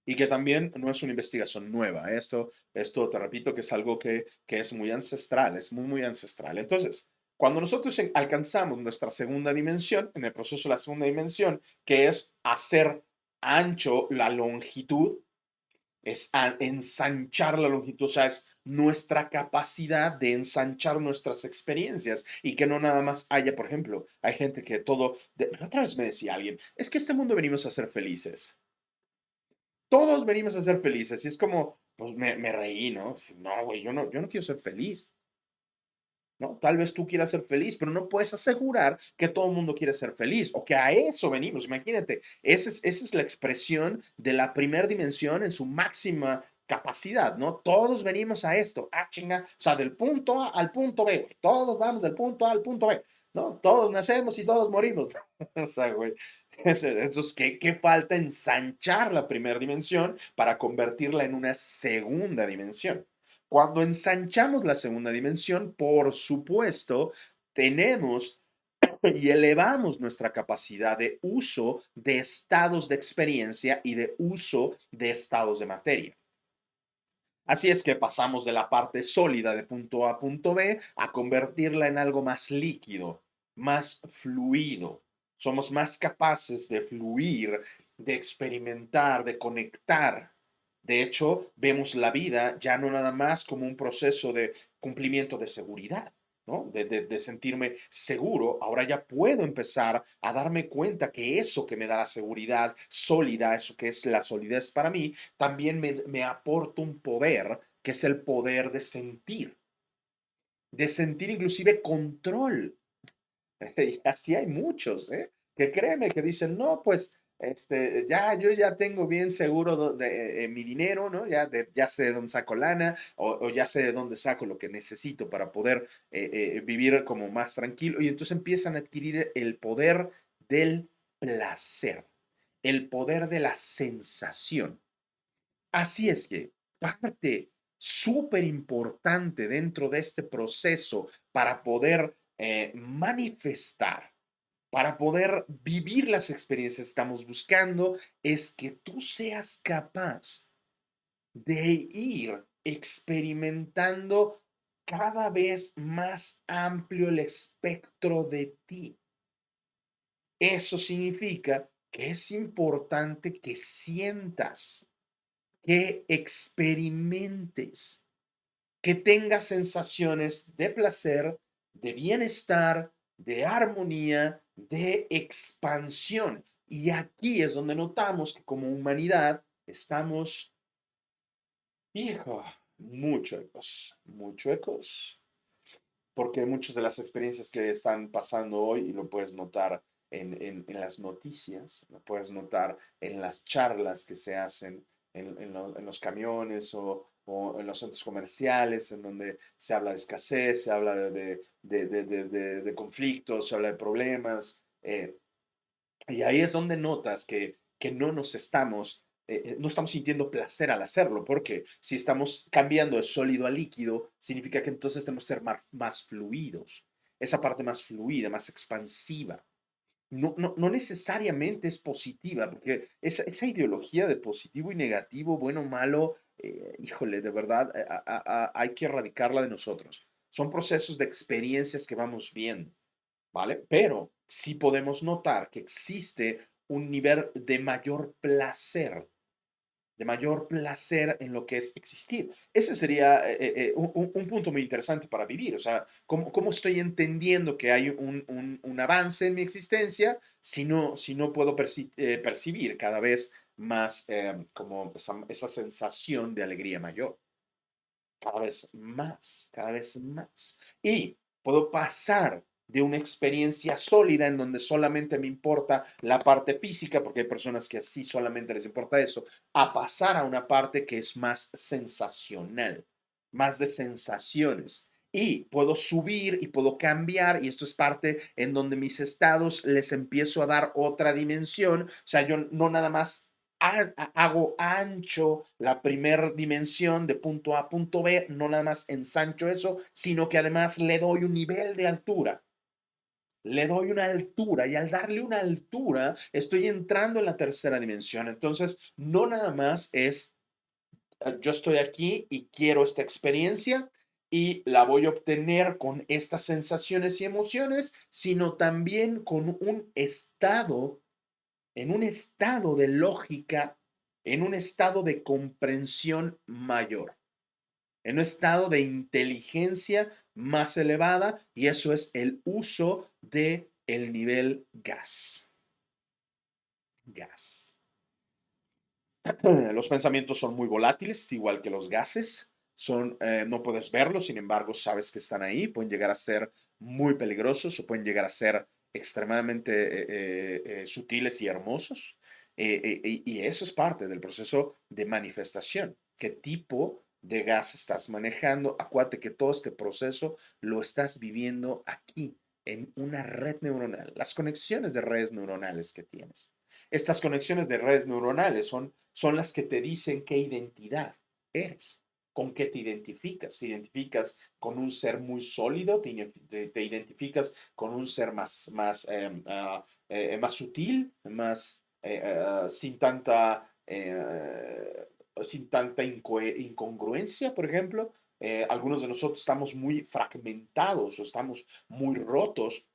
Y que también no es una investigación nueva. Esto te repito que es algo que es muy ancestral, es muy, muy ancestral. Entonces, cuando nosotros alcanzamos nuestra segunda dimensión, en el proceso de la segunda dimensión, que es hacer ancho la longitud, es ensanchar la longitud, o sea, es nuestra capacidad de ensanchar nuestras experiencias, y que no nada más haya, por ejemplo, hay gente que otra vez me decía alguien, es que este mundo venimos a ser felices. Todos venimos a ser felices. Y es como, pues me reí, ¿no? No, güey, yo no quiero ser feliz, ¿no? Tal vez tú quieras ser feliz, pero no puedes asegurar que todo el mundo quiere ser feliz, o que a eso venimos. Imagínate, esa es la expresión de la primera dimensión en su máxima capacidad, ¿no? Todos venimos a esto, chinga, o sea, del punto A al punto B, güey. Todos vamos del punto A al punto B, ¿no? Todos nacemos y todos morimos. O sea, güey. Entonces, ¿qué falta? Ensanchar la primera dimensión para convertirla en una segunda dimensión. Cuando ensanchamos la segunda dimensión, por supuesto, tenemos y elevamos nuestra capacidad de uso de estados de experiencia y de uso de estados de materia. Así es que pasamos de la parte sólida de punto A a punto B a convertirla en algo más líquido, más fluido. Somos más capaces de fluir, de experimentar, de conectar. De hecho, vemos la vida ya no nada más como un proceso de cumplimiento de seguridad, ¿no? De sentirme seguro. Ahora ya puedo empezar a darme cuenta que eso que me da la seguridad sólida, eso que es la solidez para mí, también me aporta un poder, que es el poder de sentir inclusive control. Y así hay muchos, ¿eh? Que créeme que dicen, no, pues, yo ya tengo bien seguro mi dinero, ¿no? Ya sé de dónde saco lana, o ya sé de dónde saco lo que necesito para poder vivir como más tranquilo. Y entonces empiezan a adquirir el poder del placer, el poder de la sensación. Así es que parte súper importante dentro de este proceso para poder manifestar, para poder vivir las experiencias que estamos buscando, es que tú seas capaz de ir experimentando cada vez más amplio el espectro de ti. Eso significa que es importante que sientas, que experimentes, que tengas sensaciones de placer, de bienestar, de armonía, de expansión. Y aquí es donde notamos que como humanidad estamos, hijo, mucho ecos, porque muchas de las experiencias que están pasando hoy, y lo puedes notar en las noticias, lo puedes notar en las charlas que se hacen en los camiones, o en los centros comerciales, en donde se habla de escasez, se habla de conflictos, se habla de problemas. Y ahí es donde notas que no estamos sintiendo placer al hacerlo, porque si estamos cambiando de sólido a líquido, significa que entonces tenemos que ser más fluidos, esa parte más fluida, más expansiva. no necesariamente es positiva, porque esa ideología de positivo y negativo, bueno o malo, híjole, de verdad, hay que erradicarla de nosotros. Son procesos de experiencias que vamos viendo, ¿vale? Pero sí podemos notar que existe un nivel de mayor placer en lo que es existir. Ese sería un punto muy interesante para vivir. O sea, ¿cómo estoy entendiendo que hay un avance en mi existencia si no puedo percibir cada vez más como esa sensación de alegría mayor? Cada vez más. Y puedo pasar de una experiencia sólida en donde solamente me importa la parte física, porque hay personas que así solamente les importa eso, a pasar a una parte que es más sensacional, más de sensaciones. Y puedo subir y puedo cambiar, y esto es parte en donde mis estados les empiezo a dar otra dimensión. O sea, yo no nada más hago ancho la primera dimensión de punto A a punto B, no nada más ensancho eso, sino que además le doy un nivel de altura. Le doy una altura y al darle una altura estoy entrando en la tercera dimensión. Entonces, no nada más es yo estoy aquí y quiero esta experiencia y la voy a obtener con estas sensaciones y emociones, sino también con un estado en un estado de lógica, en un estado de comprensión mayor, en un estado de inteligencia más elevada y eso es el uso de el nivel gas. Gas. Los pensamientos son muy volátiles, igual que los gases. No puedes verlos, sin embargo, sabes que están ahí. Pueden llegar a ser muy peligrosos o pueden llegar a ser extremadamente sutiles y hermosos. Y eso es parte del proceso de manifestación. ¿Qué tipo de gas estás manejando? Acuérdate que todo este proceso lo estás viviendo aquí, en una red neuronal. Las conexiones de redes neuronales que tienes. Estas conexiones de redes neuronales son las que te dicen qué identidad eres, con qué te identificas. Te identificas con un ser muy sólido, te identificas con un ser más sutil, más sin tanta incongruencia, por ejemplo. Algunos de nosotros estamos muy fragmentados o estamos muy rotos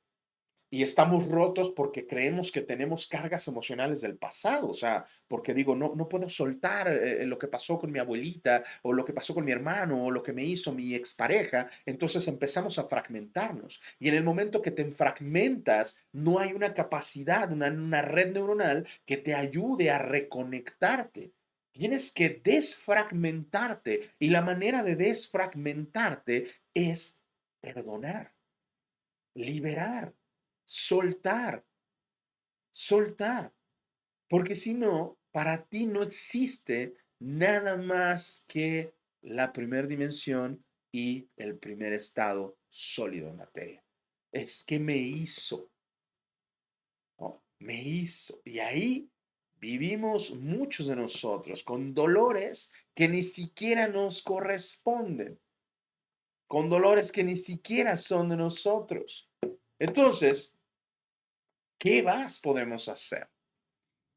y estamos rotos porque creemos que tenemos cargas emocionales del pasado, o sea, porque digo, no puedo soltar lo que pasó con mi abuelita o lo que pasó con mi hermano o lo que me hizo mi expareja, entonces empezamos a fragmentarnos. Y en el momento que te fragmentas, no hay una capacidad, una red neuronal que te ayude a reconectarte. Tienes que desfragmentarte y la manera de desfragmentarte es perdonar, liberar, soltar, soltar. Porque si no, para ti no existe nada más que la primera dimensión y el primer estado sólido de materia. Es que me hizo, ¿no? Me hizo. Y ahí vivimos muchos de nosotros con dolores que ni siquiera nos corresponden, con dolores que ni siquiera son de nosotros. Entonces, ¿qué más podemos hacer?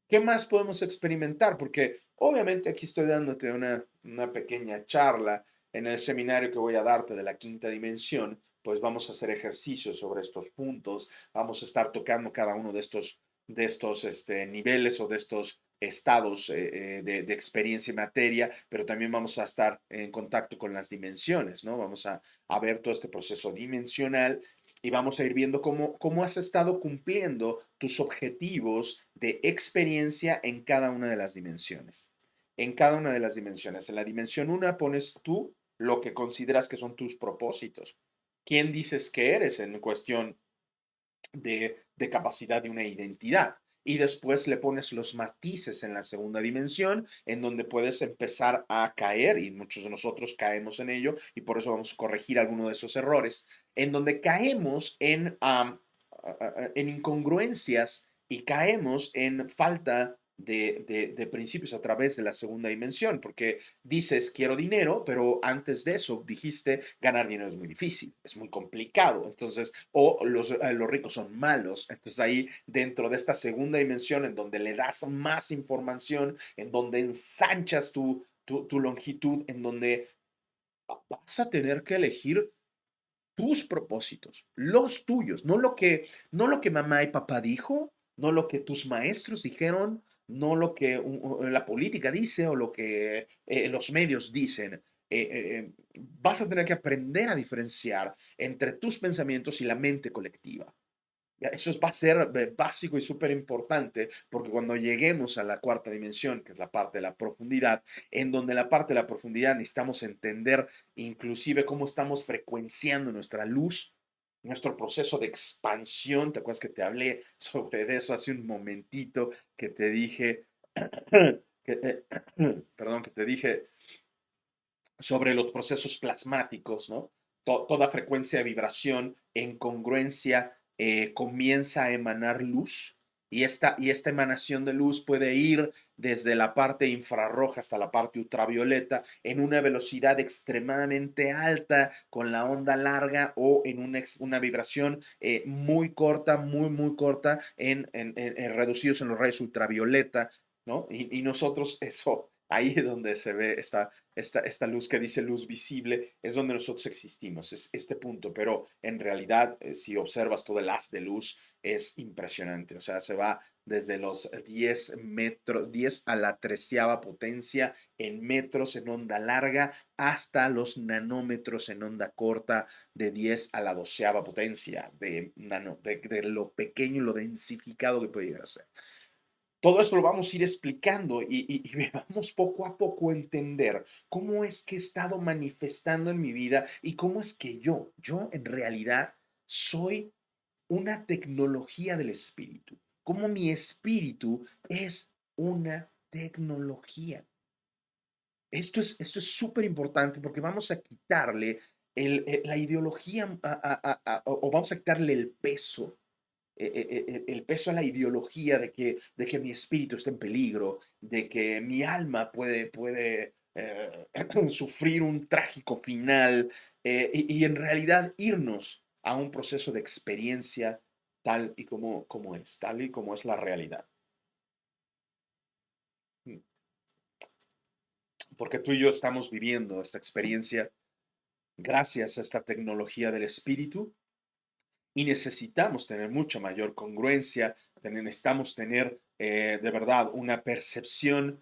¿Qué más podemos experimentar? Porque obviamente aquí estoy dándote una pequeña charla en el seminario que voy a darte de la quinta dimensión, pues vamos a hacer ejercicios sobre estos puntos, vamos a estar tocando cada uno de estos niveles o de estos estados de experiencia y materia, pero también vamos a estar en contacto con las dimensiones, ¿no? Vamos a ver todo este proceso dimensional y vamos a ir viendo cómo has estado cumpliendo tus objetivos de experiencia en cada una de las dimensiones. En cada una de las dimensiones. En la dimensión 1 pones tú lo que consideras que son tus propósitos. ¿Quién dices que eres en cuestión de capacidad de una identidad? Y después le pones los matices en la segunda dimensión, en donde puedes empezar a caer, y muchos de nosotros caemos en ello, y por eso vamos a corregir alguno de esos errores, en donde caemos en incongruencias y caemos en falta de principios a través de la segunda dimensión, porque dices quiero dinero, pero antes de eso dijiste ganar dinero es muy difícil, es muy complicado, entonces, o los ricos son malos, entonces ahí dentro de esta segunda dimensión en donde le das más información, en donde ensanchas tu longitud, en donde vas a tener que elegir tus propósitos, los tuyos, no lo que mamá y papá dijo, no lo que tus maestros dijeron, no lo que la política dice o lo que los medios dicen. Vas a tener que aprender a diferenciar entre tus pensamientos y la mente colectiva. Eso va a ser básico y súper importante porque cuando lleguemos a la cuarta dimensión, que es la parte de la profundidad, en donde la parte de la profundidad necesitamos entender inclusive cómo estamos frecuenciando nuestra luz, nuestro proceso de expansión. ¿Te acuerdas que te hablé sobre eso hace un momentito que te dije, perdón, que te dije sobre los procesos plasmáticos, ¿no? Toda frecuencia de vibración en congruencia comienza a emanar luz y esta emanación de luz puede ir desde la parte infrarroja hasta la parte ultravioleta en una velocidad extremadamente alta con la onda larga o en una vibración muy corta, muy, muy corta en reducidos en los rayos ultravioleta, ¿no? Y nosotros eso, ahí es donde se ve esta luz que dice luz visible, es donde nosotros existimos, es este punto, pero en realidad, si observas todo el haz de luz, es impresionante, o sea, se va desde los 10 metros, 10 a la treceava potencia en metros en onda larga, hasta los nanómetros en onda corta de 10 a la doceava potencia de lo pequeño y lo densificado que puede llegar a ser. Todo esto lo vamos a ir explicando y vamos poco a poco a entender cómo es que he estado manifestando en mi vida y cómo es que yo en realidad soy una tecnología del espíritu, cómo mi espíritu es una tecnología. Esto es súper importante porque vamos a quitarle la ideología o vamos a quitarle el peso a la ideología de que mi espíritu está en peligro, de que mi alma puede sufrir un trágico final y en realidad irnos a un proceso de experiencia tal y como es, tal y como es la realidad. Porque tú y yo estamos viviendo esta experiencia gracias a esta tecnología del espíritu y necesitamos tener mucha mayor congruencia, necesitamos tener de verdad una percepción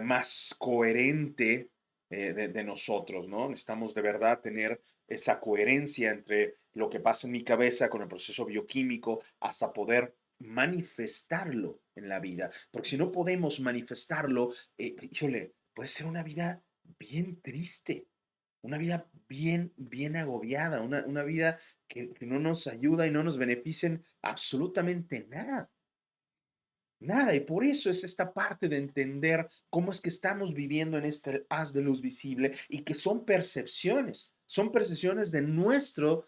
más coherente de nosotros, ¿no? Necesitamos de verdad tener esa coherencia entre lo que pasa en mi cabeza con el proceso bioquímico hasta poder manifestarlo en la vida, porque si no podemos manifestarlo, híjole, puede ser una vida bien triste, una vida bien, bien agobiada, una vida que no nos ayuda y no nos beneficien absolutamente nada. Nada, y por eso es esta parte de entender cómo es que estamos viviendo en este haz de luz visible y que son percepciones de nuestro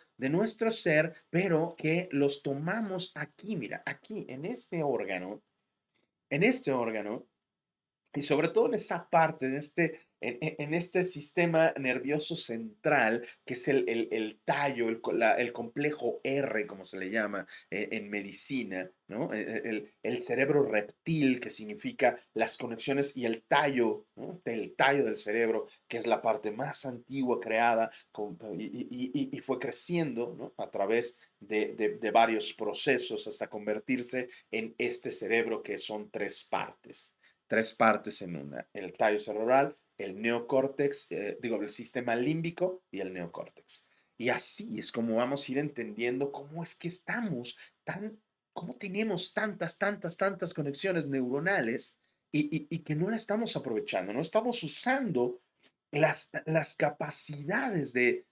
ser, pero que los tomamos aquí, mira, aquí, en este órgano, y sobre todo en esa parte, en este sistema nervioso central, que es el tallo, el complejo R, como se le llama en medicina, ¿no? El cerebro reptil, que significa las conexiones, y el tallo, ¿no? El tallo del cerebro, que es la parte más antigua creada y fue creciendo, ¿no? A través de varios procesos hasta convertirse en este cerebro que son tres partes en una: el tallo cerebral, el neocórtex, el sistema límbico y el neocórtex. Y así es como vamos a ir entendiendo cómo es que estamos cómo tenemos tantas, tantas, tantas conexiones neuronales y que no la estamos aprovechando, no estamos usando las capacidades de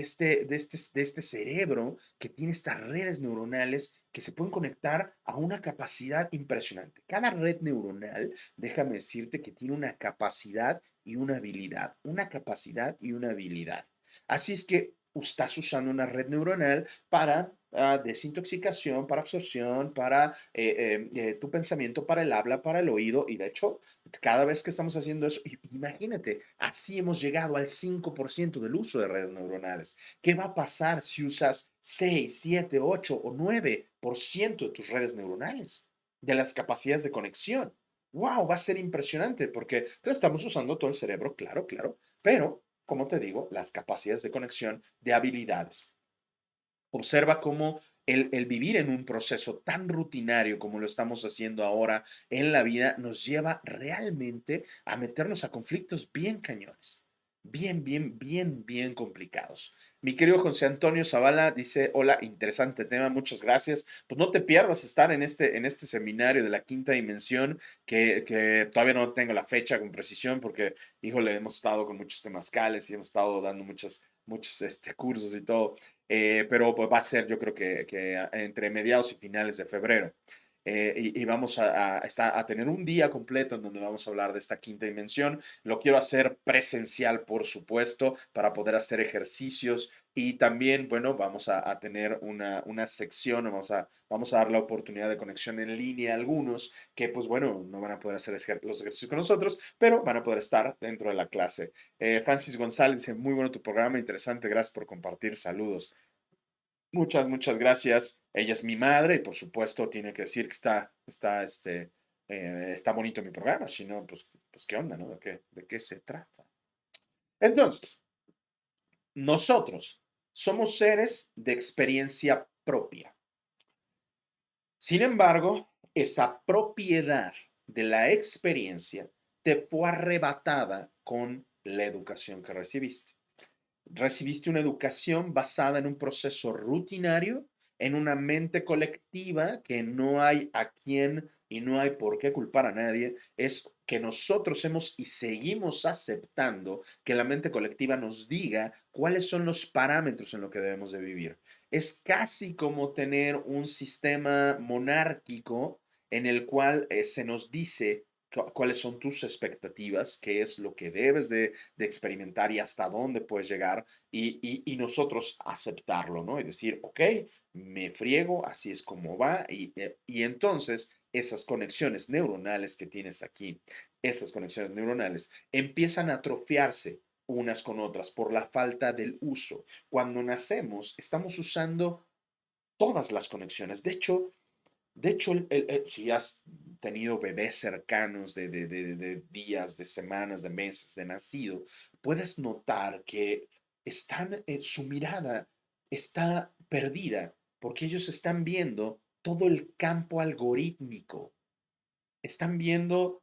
este cerebro que tiene estas redes neuronales que se pueden conectar a una capacidad impresionante. Cada red neuronal, déjame decirte que tiene una capacidad y una habilidad, una capacidad y una habilidad. Así es que estás usando una red neuronal para desintoxicación, para absorción, para tu pensamiento, para el habla, para el oído. Y de hecho, cada vez que estamos haciendo eso, imagínate, así hemos llegado al 5% del uso de redes neuronales. ¿Qué va a pasar si usas 6, 7, 8 o 9% de tus redes neuronales, de las capacidades de conexión? ¡Wow! Va a ser impresionante porque estamos usando todo el cerebro, claro, claro, pero, como te digo, las capacidades de conexión de habilidades. Observa cómo el vivir en un proceso tan rutinario como lo estamos haciendo ahora en la vida nos lleva realmente a meternos a conflictos bien cañones, bien, bien, bien, bien complicados. Mi querido José Antonio Zavala dice, hola, interesante tema, muchas gracias. Pues no te pierdas estar en este seminario de la quinta dimensión, que todavía no tengo la fecha con precisión porque, híjole, hemos estado con muchos temazcales y hemos estado dando muchos cursos y todo, pero pues, va a ser yo creo que entre mediados y finales de febrero. Y vamos a tener un día completo en donde vamos a hablar de esta quinta dimensión. Lo quiero hacer presencial, por supuesto, para poder hacer ejercicios y también, bueno, vamos a tener una sección, vamos a dar la oportunidad de conexión en línea a algunos que, pues bueno, no van a poder hacer los ejercicios con nosotros, pero van a poder estar dentro de la clase. Francis González dice, muy bueno tu programa, interesante, gracias por compartir, saludos. Muchas, muchas gracias. Ella es mi madre y por supuesto tiene que decir que está bonito mi programa, si no, pues qué onda, ¿no? De qué se trata? Entonces, nosotros somos seres de experiencia propia. Sin embargo, esa propiedad de la experiencia te fue arrebatada con la educación que recibiste. Recibiste una educación basada en un proceso rutinario, en una mente colectiva que no hay a quién y no hay por qué culpar a nadie. Es que nosotros hemos y seguimos aceptando que la mente colectiva nos diga cuáles son los parámetros en lo que debemos de vivir. Es casi como tener un sistema monárquico en el cual se nos dice cuáles son tus expectativas, qué es lo que debes de experimentar y hasta dónde puedes llegar y nosotros aceptarlo, ¿no? Y decir, ok, me friego, así es como va y entonces esas conexiones neuronales que tienes aquí, esas conexiones neuronales empiezan a atrofiarse unas con otras por la falta del uso. Cuando nacemos, estamos usando todas las conexiones. De hecho, si has tenido bebés cercanos de días, de semanas, de meses de nacido, puedes notar que su mirada está perdida porque ellos están viendo todo el campo algorítmico, están viendo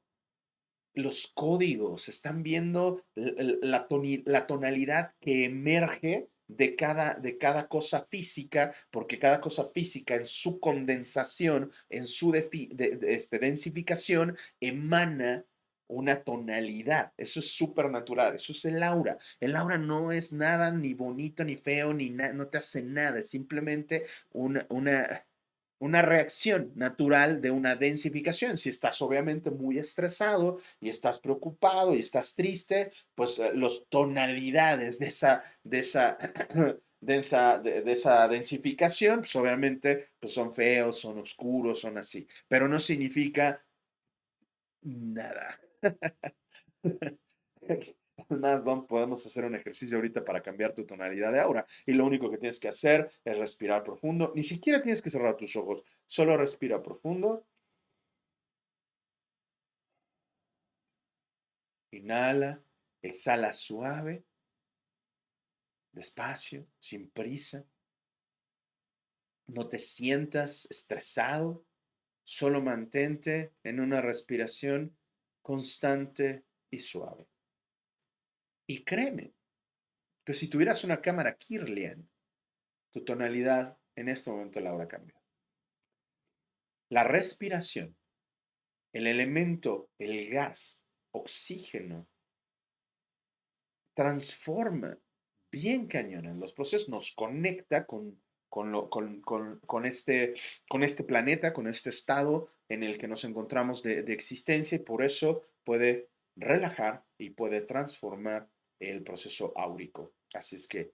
los códigos, están viendo la tonalidad que emerge de cada cosa física, porque cada cosa física en su condensación, en su densificación, emana una tonalidad. Eso es súper natural, eso es el aura. El aura no es nada ni bonito, ni feo, ni no te hace nada, es simplemente una reacción natural de una densificación. Si estás obviamente muy estresado y estás preocupado y estás triste, pues las tonalidades de esa densificación, pues obviamente pues son feos, son oscuros, son así. Pero no significa nada. Además, podemos hacer un ejercicio ahorita para cambiar tu tonalidad de aura. Y lo único que tienes que hacer es respirar profundo. Ni siquiera tienes que cerrar tus ojos. Solo respira profundo. Inhala. Exhala suave. Despacio. Sin prisa. No te sientas estresado. Solo mantente en una respiración constante y suave. Y créeme que si tuvieras una cámara Kirlian, tu tonalidad en este momento la habrá cambiado. La respiración, el elemento, el gas, oxígeno, transforma bien cañón en los procesos, nos conecta con este planeta, con este estado en el que nos encontramos de existencia y por eso puede relajar y puede transformar el proceso áurico. Así es que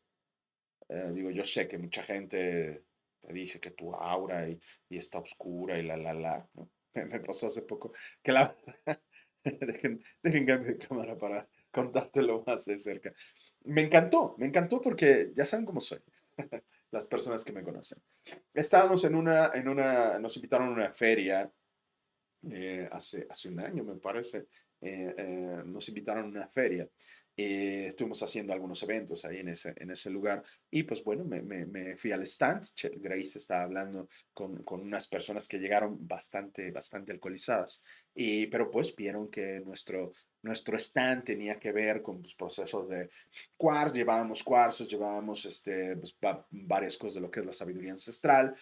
Digo, yo sé que mucha gente te dice que tu aura y está oscura y ¿no? Me pasó hace poco que la... dejen cambio de cámara para contártelo más de cerca. Me encantó porque ya saben cómo soy, las personas que me conocen. Estábamos nos invitaron a una feria hace un año, me parece, nos invitaron a una feria. Estuvimos haciendo algunos eventos ahí en ese lugar y pues bueno, me fui al stand. Grace estaba hablando con unas personas que llegaron bastante alcoholizadas, pero pues vieron que nuestro stand tenía que ver con pues, procesos de llevábamos cuarzos, llevábamos pues, varias cosas de lo que es la sabiduría ancestral,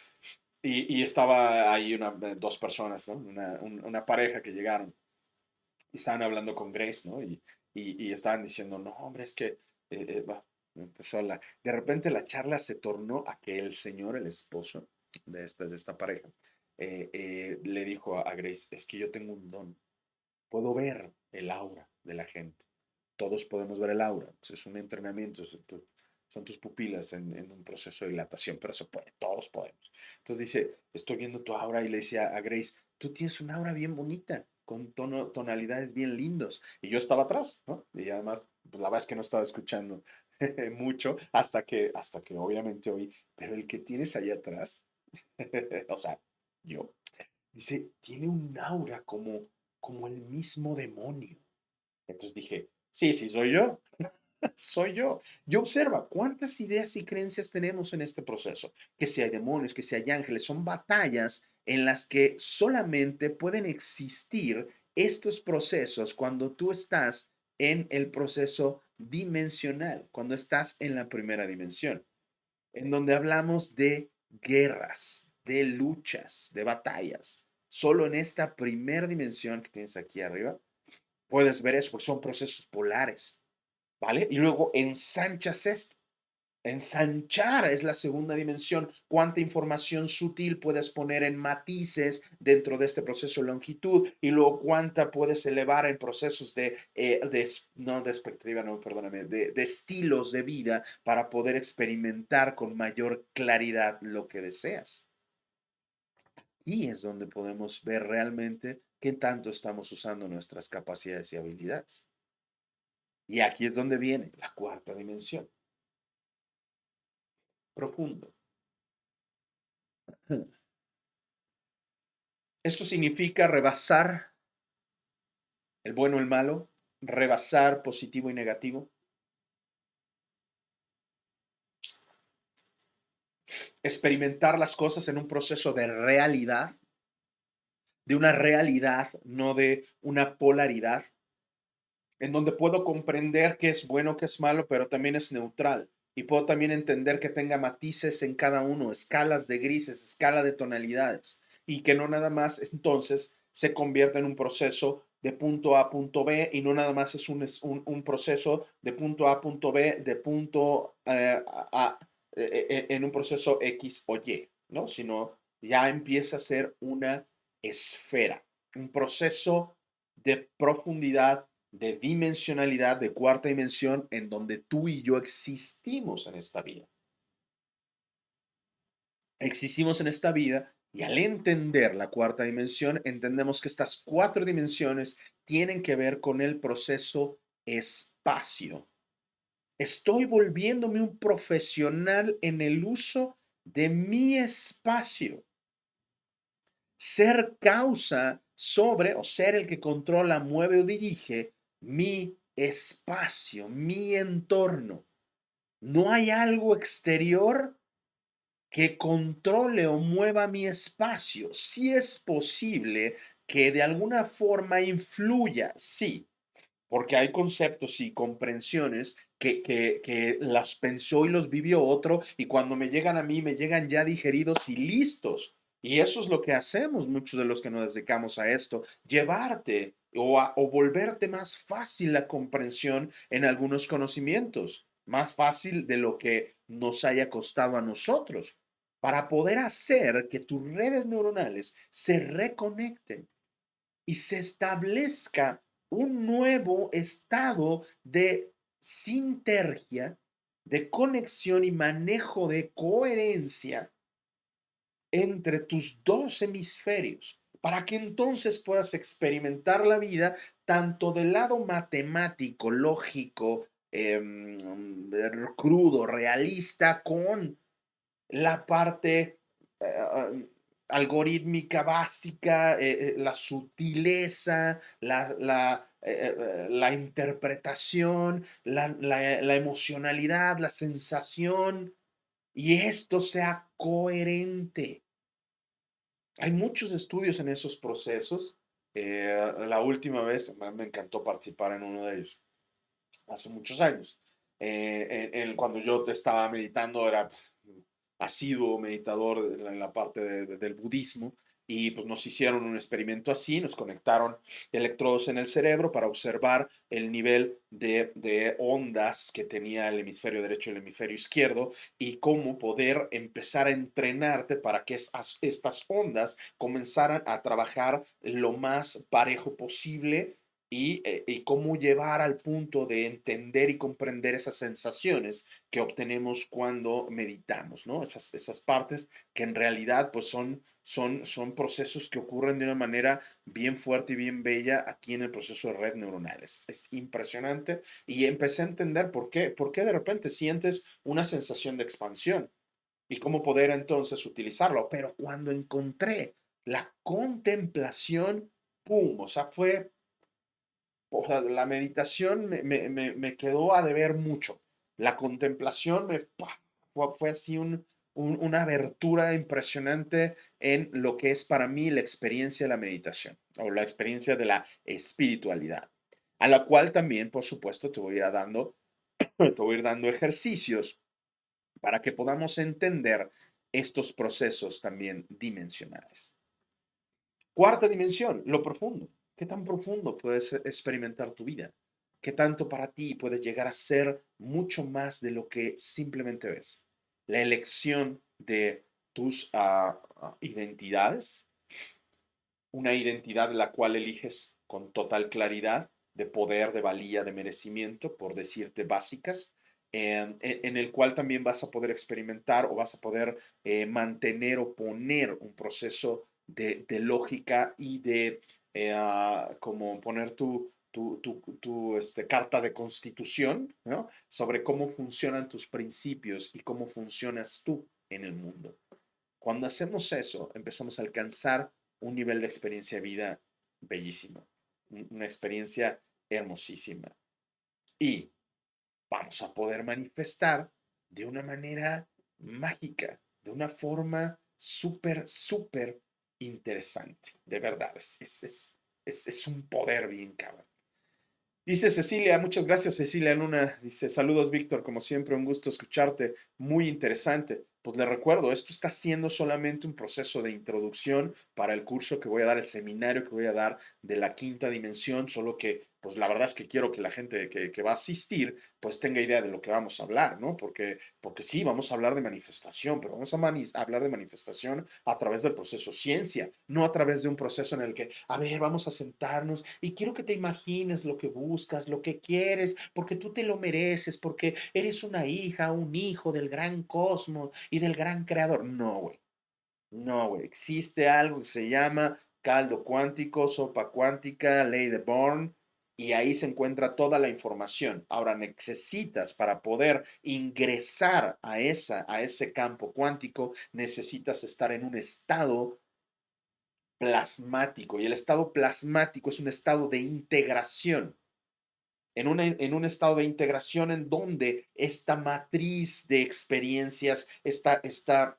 y estaba ahí dos personas, ¿no? Una pareja que llegaron y estaban hablando con Grace, ¿no? Y estaban diciendo, no, hombre, es que de repente la charla se tornó a que el señor, el esposo de esta pareja, le dijo a Grace, es que yo tengo un don, puedo ver el aura de la gente. Todos podemos ver el aura. Es un entrenamiento, son tus pupilas en un proceso de dilatación, pero se puede, todos podemos. Entonces dice, estoy viendo tu aura y le decía a Grace, tú tienes una aura bien bonita, con tonalidades bien lindos. Y yo estaba atrás, ¿no? Y además, pues, la verdad es que no estaba escuchando mucho hasta que obviamente oí, pero el que tienes allá atrás, o sea, yo, dice, tiene un aura como el mismo demonio. Entonces dije, sí, sí, soy yo, soy yo. Y observa cuántas ideas y creencias tenemos en este proceso. Que si hay demonios, que si hay ángeles, son batallas en las que solamente pueden existir estos procesos cuando tú estás en el proceso dimensional, cuando estás en la primera dimensión, en donde hablamos de guerras, de luchas, de batallas. Solo en esta primera dimensión que tienes aquí arriba puedes ver eso, porque son procesos polares, ¿vale? Y luego ensanchas esto. Ensanchar es la segunda dimensión. Cuánta información sutil puedes poner en matices dentro de este proceso de longitud y luego cuánta puedes elevar en procesos no de expectativa, no, perdóname, de estilos de vida para poder experimentar con mayor claridad lo que deseas. Y es donde podemos ver realmente qué tanto estamos usando nuestras capacidades y habilidades. Y aquí es donde viene la cuarta dimensión, profundo. Esto significa rebasar el bueno y el malo, rebasar positivo y negativo, experimentar las cosas en un proceso de una realidad, no de una polaridad, en donde puedo comprender qué es bueno, qué es malo, pero también es neutral. Y puedo también entender que tenga matices en cada uno, escalas de grises, escala de tonalidades, y que no nada más entonces se convierta en un proceso de punto A a punto B y no nada más es un proceso de punto A a punto B, de punto en un proceso X o Y, ¿no? Sino ya empieza a ser una esfera, un proceso de profundidad, de dimensionalidad, de cuarta dimensión, en donde tú y yo existimos en esta vida. Existimos en esta vida y al entender la cuarta dimensión, entendemos que estas cuatro dimensiones tienen que ver con el proceso espacio. Estoy volviéndome un profesional en el uso de mi espacio. Ser causa sobre o ser el que controla, mueve o dirige mi espacio, mi entorno. No hay algo exterior que controle o mueva mi espacio. Sí es posible que de alguna forma influya, sí, porque hay conceptos y comprensiones que las pensó y los vivió otro y cuando me llegan a mí me llegan ya digeridos y listos. Y eso es lo que hacemos muchos de los que nos dedicamos a esto, llevarte o volverte más fácil la comprensión en algunos conocimientos, más fácil de lo que nos haya costado a nosotros, para poder hacer que tus redes neuronales se reconecten y se establezca un nuevo estado de sintergia, de conexión y manejo de coherencia entre tus dos hemisferios, para que entonces puedas experimentar la vida tanto del lado matemático, lógico, crudo, realista, con la parte algorítmica básica, la sutileza, la interpretación, la emocionalidad, la sensación, y esto sea coherente. Hay muchos estudios en esos procesos. La última vez me encantó participar en uno de ellos, hace muchos años. Cuando yo estaba meditando, era asiduo meditador en la parte del budismo, y pues nos hicieron un experimento así, nos conectaron electrodos en el cerebro para observar el nivel de ondas que tenía el hemisferio derecho y el hemisferio izquierdo, y cómo poder empezar a entrenarte para que estas ondas comenzaran a trabajar lo más parejo posible, y cómo llevar al punto de entender y comprender esas sensaciones que obtenemos cuando meditamos, ¿no? Esas partes que en realidad pues son procesos que ocurren de una manera bien fuerte y bien bella aquí en el proceso de red neuronal. Es impresionante, y empecé a entender por qué de repente sientes una sensación de expansión y cómo poder entonces utilizarlo. Pero cuando encontré la contemplación, ¡pum! O sea, la meditación me quedó a deber mucho. La contemplación fue así una abertura impresionante en lo que es para mí la experiencia de la meditación o la experiencia de la espiritualidad, a la cual también, por supuesto, te voy a ir dando ejercicios para que podamos entender estos procesos también dimensionales. Cuarta dimensión, lo profundo. ¿Qué tan profundo puedes experimentar tu vida? ¿Qué tanto para ti puede llegar a ser mucho más de lo que simplemente ves? La elección de tus identidades, una identidad la cual eliges con total claridad, de poder, de valía, de merecimiento, por decirte básicas, en el cual también vas a poder experimentar o vas a poder mantener o poner un proceso de lógica y de como poner tu carta de constitución, ¿no? Sobre cómo funcionan tus principios y cómo funcionas tú en el mundo. Cuando hacemos eso, empezamos a alcanzar un nivel de experiencia de vida bellísimo, una experiencia hermosísima. Y vamos a poder manifestar de una manera mágica, de una forma súper, súper interesante. De verdad, es un poder bien cabrón. Dice Cecilia, muchas gracias Cecilia Luna. Dice, saludos Víctor, como siempre, un gusto escucharte, muy interesante. Pues le recuerdo, esto está siendo solamente un proceso de introducción para el curso que voy a dar, el seminario que voy a dar de la quinta dimensión, solo que pues la verdad es que quiero que la gente que va a asistir pues tenga idea de lo que vamos a hablar, ¿no? Porque sí, vamos a hablar de manifestación, pero vamos a hablar de manifestación a través del proceso ciencia, no a través de un proceso en el que, a ver, vamos a sentarnos y quiero que te imagines lo que buscas, lo que quieres, porque tú te lo mereces, porque eres una hija, un hijo del gran cosmos y del gran creador. No, güey. No, güey. Existe algo que se llama caldo cuántico, sopa cuántica, ley de Born, y ahí se encuentra toda la información. Ahora necesitas, para poder ingresar a ese campo cuántico, necesitas estar en un estado plasmático, y el estado plasmático es un estado de integración. En un estado de integración en donde esta matriz de experiencias, este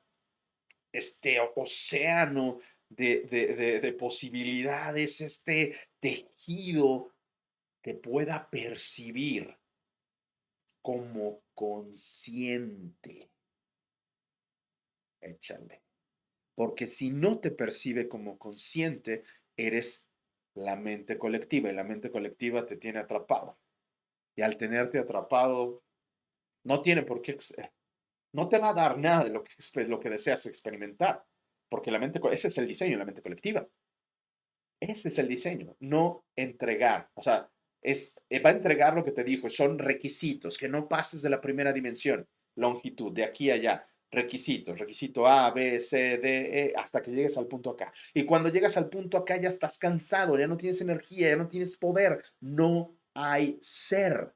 océano de posibilidades, este tejido, te pueda percibir como consciente. Échale. Porque si no te percibe como consciente, eres la mente colectiva, y la mente colectiva te tiene atrapado. Y al tenerte atrapado, no tiene por qué, no te va a dar nada de lo que deseas experimentar, porque ese es el diseño de la mente colectiva. Ese es el diseño, no entregar. O sea, va a entregar lo que te dijo, son requisitos, que no pases de la primera dimensión, longitud, de aquí a allá. Requisitos, requisito A, B, C, D, E, hasta que llegues al punto acá. Y cuando llegas al punto acá ya estás cansado, ya no tienes energía, ya no tienes poder, no hay ser.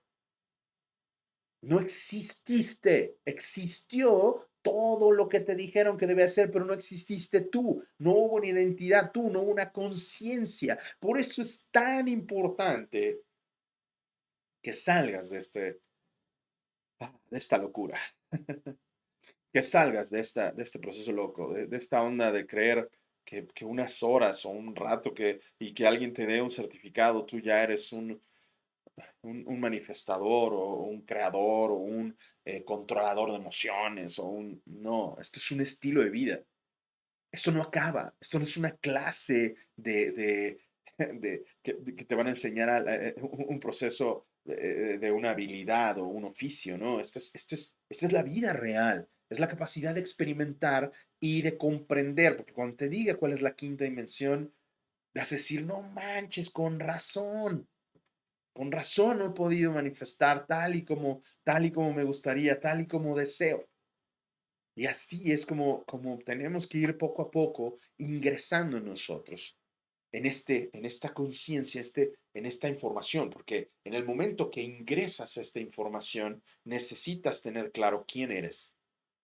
No exististe, existió todo lo que te dijeron que debe ser, pero no exististe tú, no hubo una identidad tú, no hubo una conciencia. Por eso es tan importante que salgas de esta locura, que salgas de este proceso loco, de esta onda de creer que unas horas o un rato y que alguien te dé un certificado, tú ya eres un manifestador o un creador o un controlador de emociones o un... No, esto es un estilo de vida. Esto no acaba, esto no es una clase que te van a enseñar un proceso de una habilidad o un oficio, ¿no? Esta es la vida real, es la capacidad de experimentar y de comprender, porque cuando te diga cuál es la quinta dimensión, vas a decir, no manches, con razón no he podido manifestar tal y como me gustaría, tal y como deseo. Y así es como tenemos que ir poco a poco ingresando en nosotros, en esta conciencia, en esta información, porque en el momento que ingresas esta información, necesitas tener claro quién eres.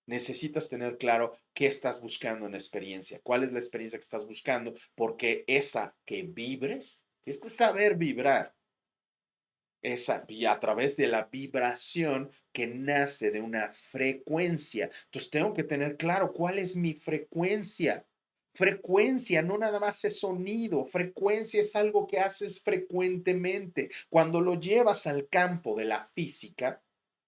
Necesitas tener claro qué estás buscando en la experiencia, cuál es la experiencia que estás buscando, porque esa que vibres, tienes que saber vibrar y a través de la vibración que nace de una frecuencia. Entonces tengo que tener claro cuál es mi frecuencia. Frecuencia no nada más es sonido, frecuencia es algo que haces frecuentemente. Cuando lo llevas al campo de la física,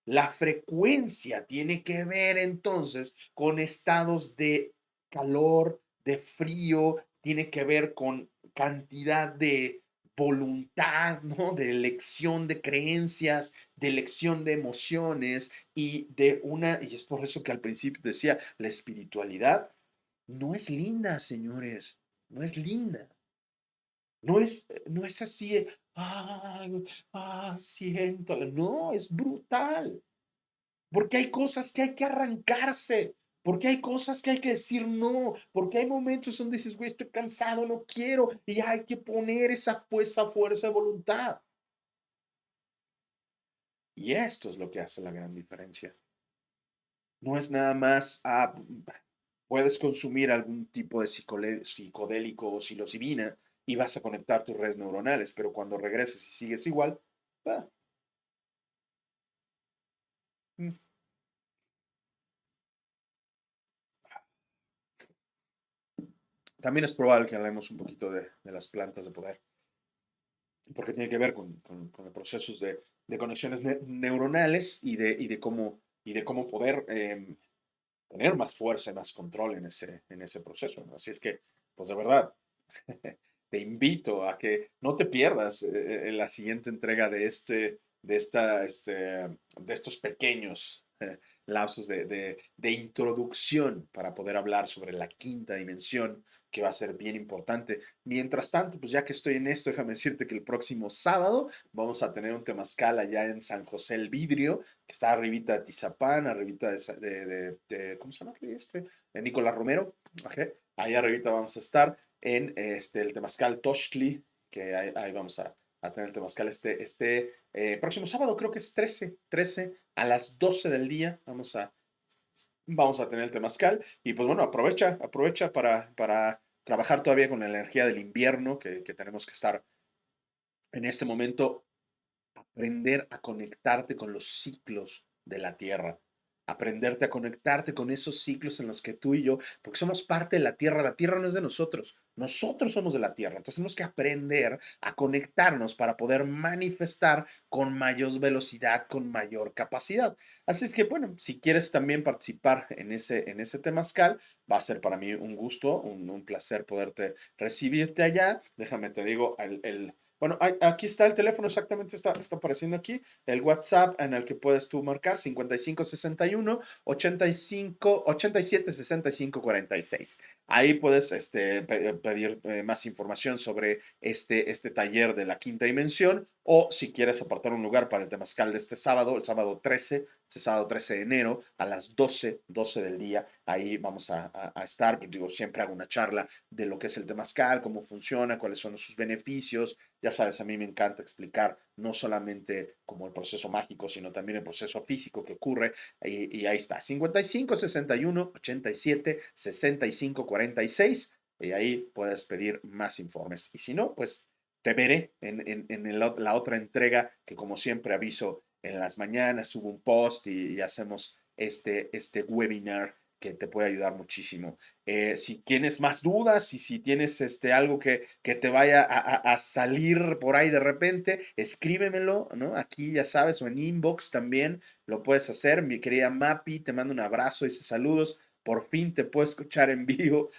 la frecuencia tiene que ver entonces con estados de calor, de frío, tiene que ver con cantidad de voluntad, ¿no? De elección de creencias, de elección de emociones y es por eso que al principio decía, la espiritualidad no es linda, señores, no es linda. No es así, ay, siento, no, es brutal. Porque hay cosas que hay que arrancarse, porque hay cosas que hay que decir no, porque hay momentos donde dices, güey, estoy cansado, no quiero, y hay que poner esa fuerza de voluntad. Y esto es lo que hace la gran diferencia. No es nada más, puedes consumir algún tipo de psicodélico o psilocibina y vas a conectar tus redes neuronales, pero cuando regreses y sigues igual, ah, mm. También es probable que hablemos un poquito de las plantas de poder, porque tiene que ver con los procesos de conexiones neuronales y de cómo poder tener más fuerza y más control en ese proceso, ¿no? Así es que, pues de verdad, te invito a que no te pierdas en la siguiente entrega de estos pequeños lapsos de introducción para poder hablar sobre la quinta dimensión, que va a ser bien importante. Mientras tanto, pues ya que estoy en esto, déjame decirte que el próximo sábado vamos a tener un temazcal allá en San José el Vidrio, que está arribita de Tizapán, arribita ¿cómo se llama? De Nicolás Romero. Okay. Ahí arribita vamos a estar en el Temazcal Tochtli, que ahí vamos a tener el Temazcal próximo sábado, creo que es 13 a las 12 del día, vamos a tener el Temazcal. Y pues bueno, aprovecha para trabajar todavía con la energía del invierno, que tenemos que estar en este momento aprender a conectarte con los ciclos de la Tierra, aprenderte a conectarte con esos ciclos en los que tú y yo, porque somos parte de la Tierra no es de nosotros, nosotros somos de la Tierra, entonces tenemos que aprender a conectarnos para poder manifestar con mayor velocidad, con mayor capacidad. Así es que, bueno, si quieres también participar en ese temazcal, va a ser para mí un gusto, un placer poderte recibirte allá. Déjame te digo, Bueno, aquí está el teléfono, exactamente está apareciendo aquí, el WhatsApp en el que puedes tú marcar 5561 85 87 65 46. Ahí puedes pedir más información sobre este taller de la quinta dimensión o si quieres apartar un lugar para el temazcal de este sábado, el sábado 13, este sábado 13 de enero a las 12 del día. Ahí vamos a estar, pues, digo, siempre hago una charla de lo que es el temazcal, cómo funciona, cuáles son sus beneficios. Ya sabes, a mí me encanta explicar no solamente como el proceso mágico, sino también el proceso físico que ocurre. Y ahí está, 55 61 87 65 46. Y ahí puedes pedir más informes. Y si no, pues te veré la otra entrega que como siempre aviso en las mañanas, subo un post y hacemos este webinar que te puede ayudar muchísimo. Si tienes más dudas y si tienes algo que te vaya a salir por ahí de repente, escríbemelo, ¿no? Aquí ya sabes, o en inbox también lo puedes hacer. Mi querida Mapi, te mando un abrazo y saludos. Por fin te puedo escuchar en vivo.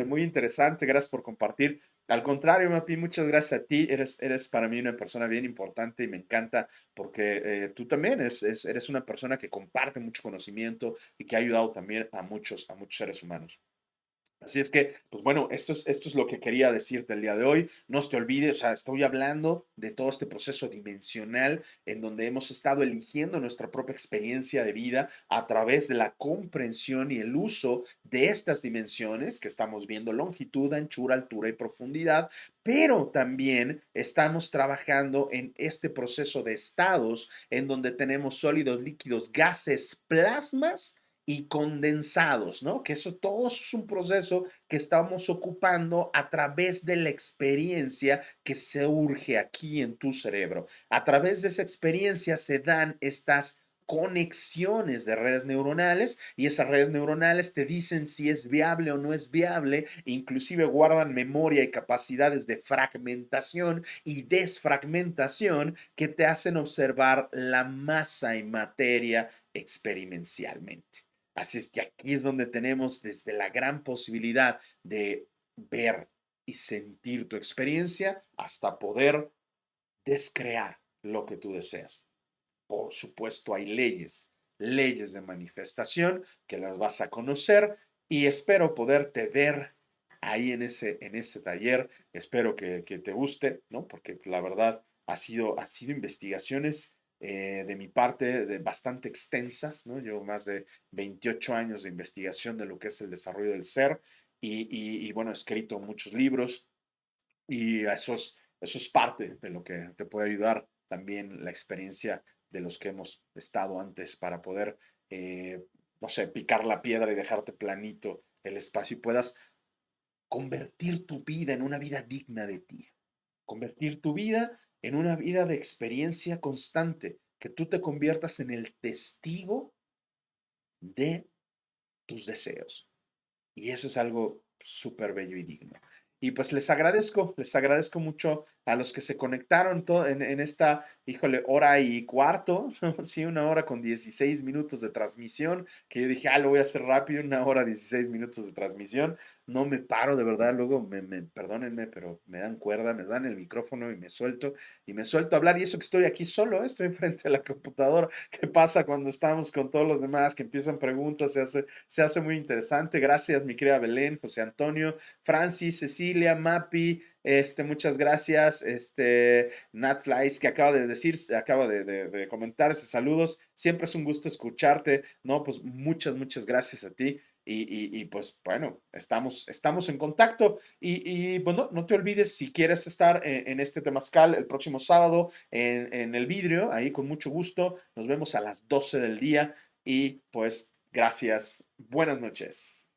Muy interesante, gracias por compartir. Al contrario, Mapi, muchas gracias a ti. Eres para mí una persona bien importante y me encanta porque tú también eres una persona que comparte mucho conocimiento y que ha ayudado también a muchos seres humanos. Así es que, pues bueno, esto es lo que quería decirte el día de hoy. No te olvides, o sea, estoy hablando de todo este proceso dimensional en donde hemos estado eligiendo nuestra propia experiencia de vida a través de la comprensión y el uso de estas dimensiones que estamos viendo, longitud, anchura, altura y profundidad, pero también estamos trabajando en este proceso de estados en donde tenemos sólidos, líquidos, gases, plasmas y condensados, ¿no? Que eso todo eso es un proceso que estamos ocupando a través de la experiencia que se urge aquí en tu cerebro. A través de esa experiencia se dan estas conexiones de redes neuronales y esas redes neuronales te dicen si es viable o no es viable, inclusive guardan memoria y capacidades de fragmentación y desfragmentación que te hacen observar la masa y materia experiencialmente. Así es que aquí es donde tenemos desde la gran posibilidad de ver y sentir tu experiencia hasta poder descrear lo que tú deseas. Por supuesto, hay leyes de manifestación que las vas a conocer y espero poderte ver ahí en ese taller. Espero que te guste, ¿no? Porque la verdad ha sido investigaciones de mi parte bastante extensas, ¿no? Llevo más de 28 años de investigación de lo que es el desarrollo del ser y bueno, he escrito muchos libros y eso es parte de lo que te puede ayudar también la experiencia de los que hemos estado antes para poder, eh, no sé, picar la piedra y dejarte planito el espacio y puedas convertir tu vida en una vida digna de ti. Convertir tu vida en una vida de experiencia constante, que tú te conviertas en el testigo de tus deseos. Y eso es algo súper bello y digno. Y pues les agradezco mucho a los que se conectaron en esta, híjole, hora y cuarto, sí, 1 hora con 16 minutos de transmisión, que yo dije, lo voy a hacer rápido, 1 hora 16 minutos de transmisión, no me paro, de verdad, luego perdónenme, pero me dan cuerda, me dan el micrófono y me suelto a hablar, y eso que estoy aquí solo, estoy frente a la computadora. ¿Qué pasa cuando estamos con todos los demás que empiezan preguntas? Se hace muy interesante. Gracias, mi querida Belén, José Antonio, Francis, Cecilia, Mapi, muchas gracias. Nat Flies, que acaba de comentar esos saludos. Siempre es un gusto escucharte, ¿no? Pues muchas gracias a ti. Pues bueno, estamos en contacto. Pues no te olvides, si quieres estar en este temazcal el próximo sábado en el vidrio, ahí con mucho gusto. Nos vemos a las 12 del día y pues gracias. Buenas noches.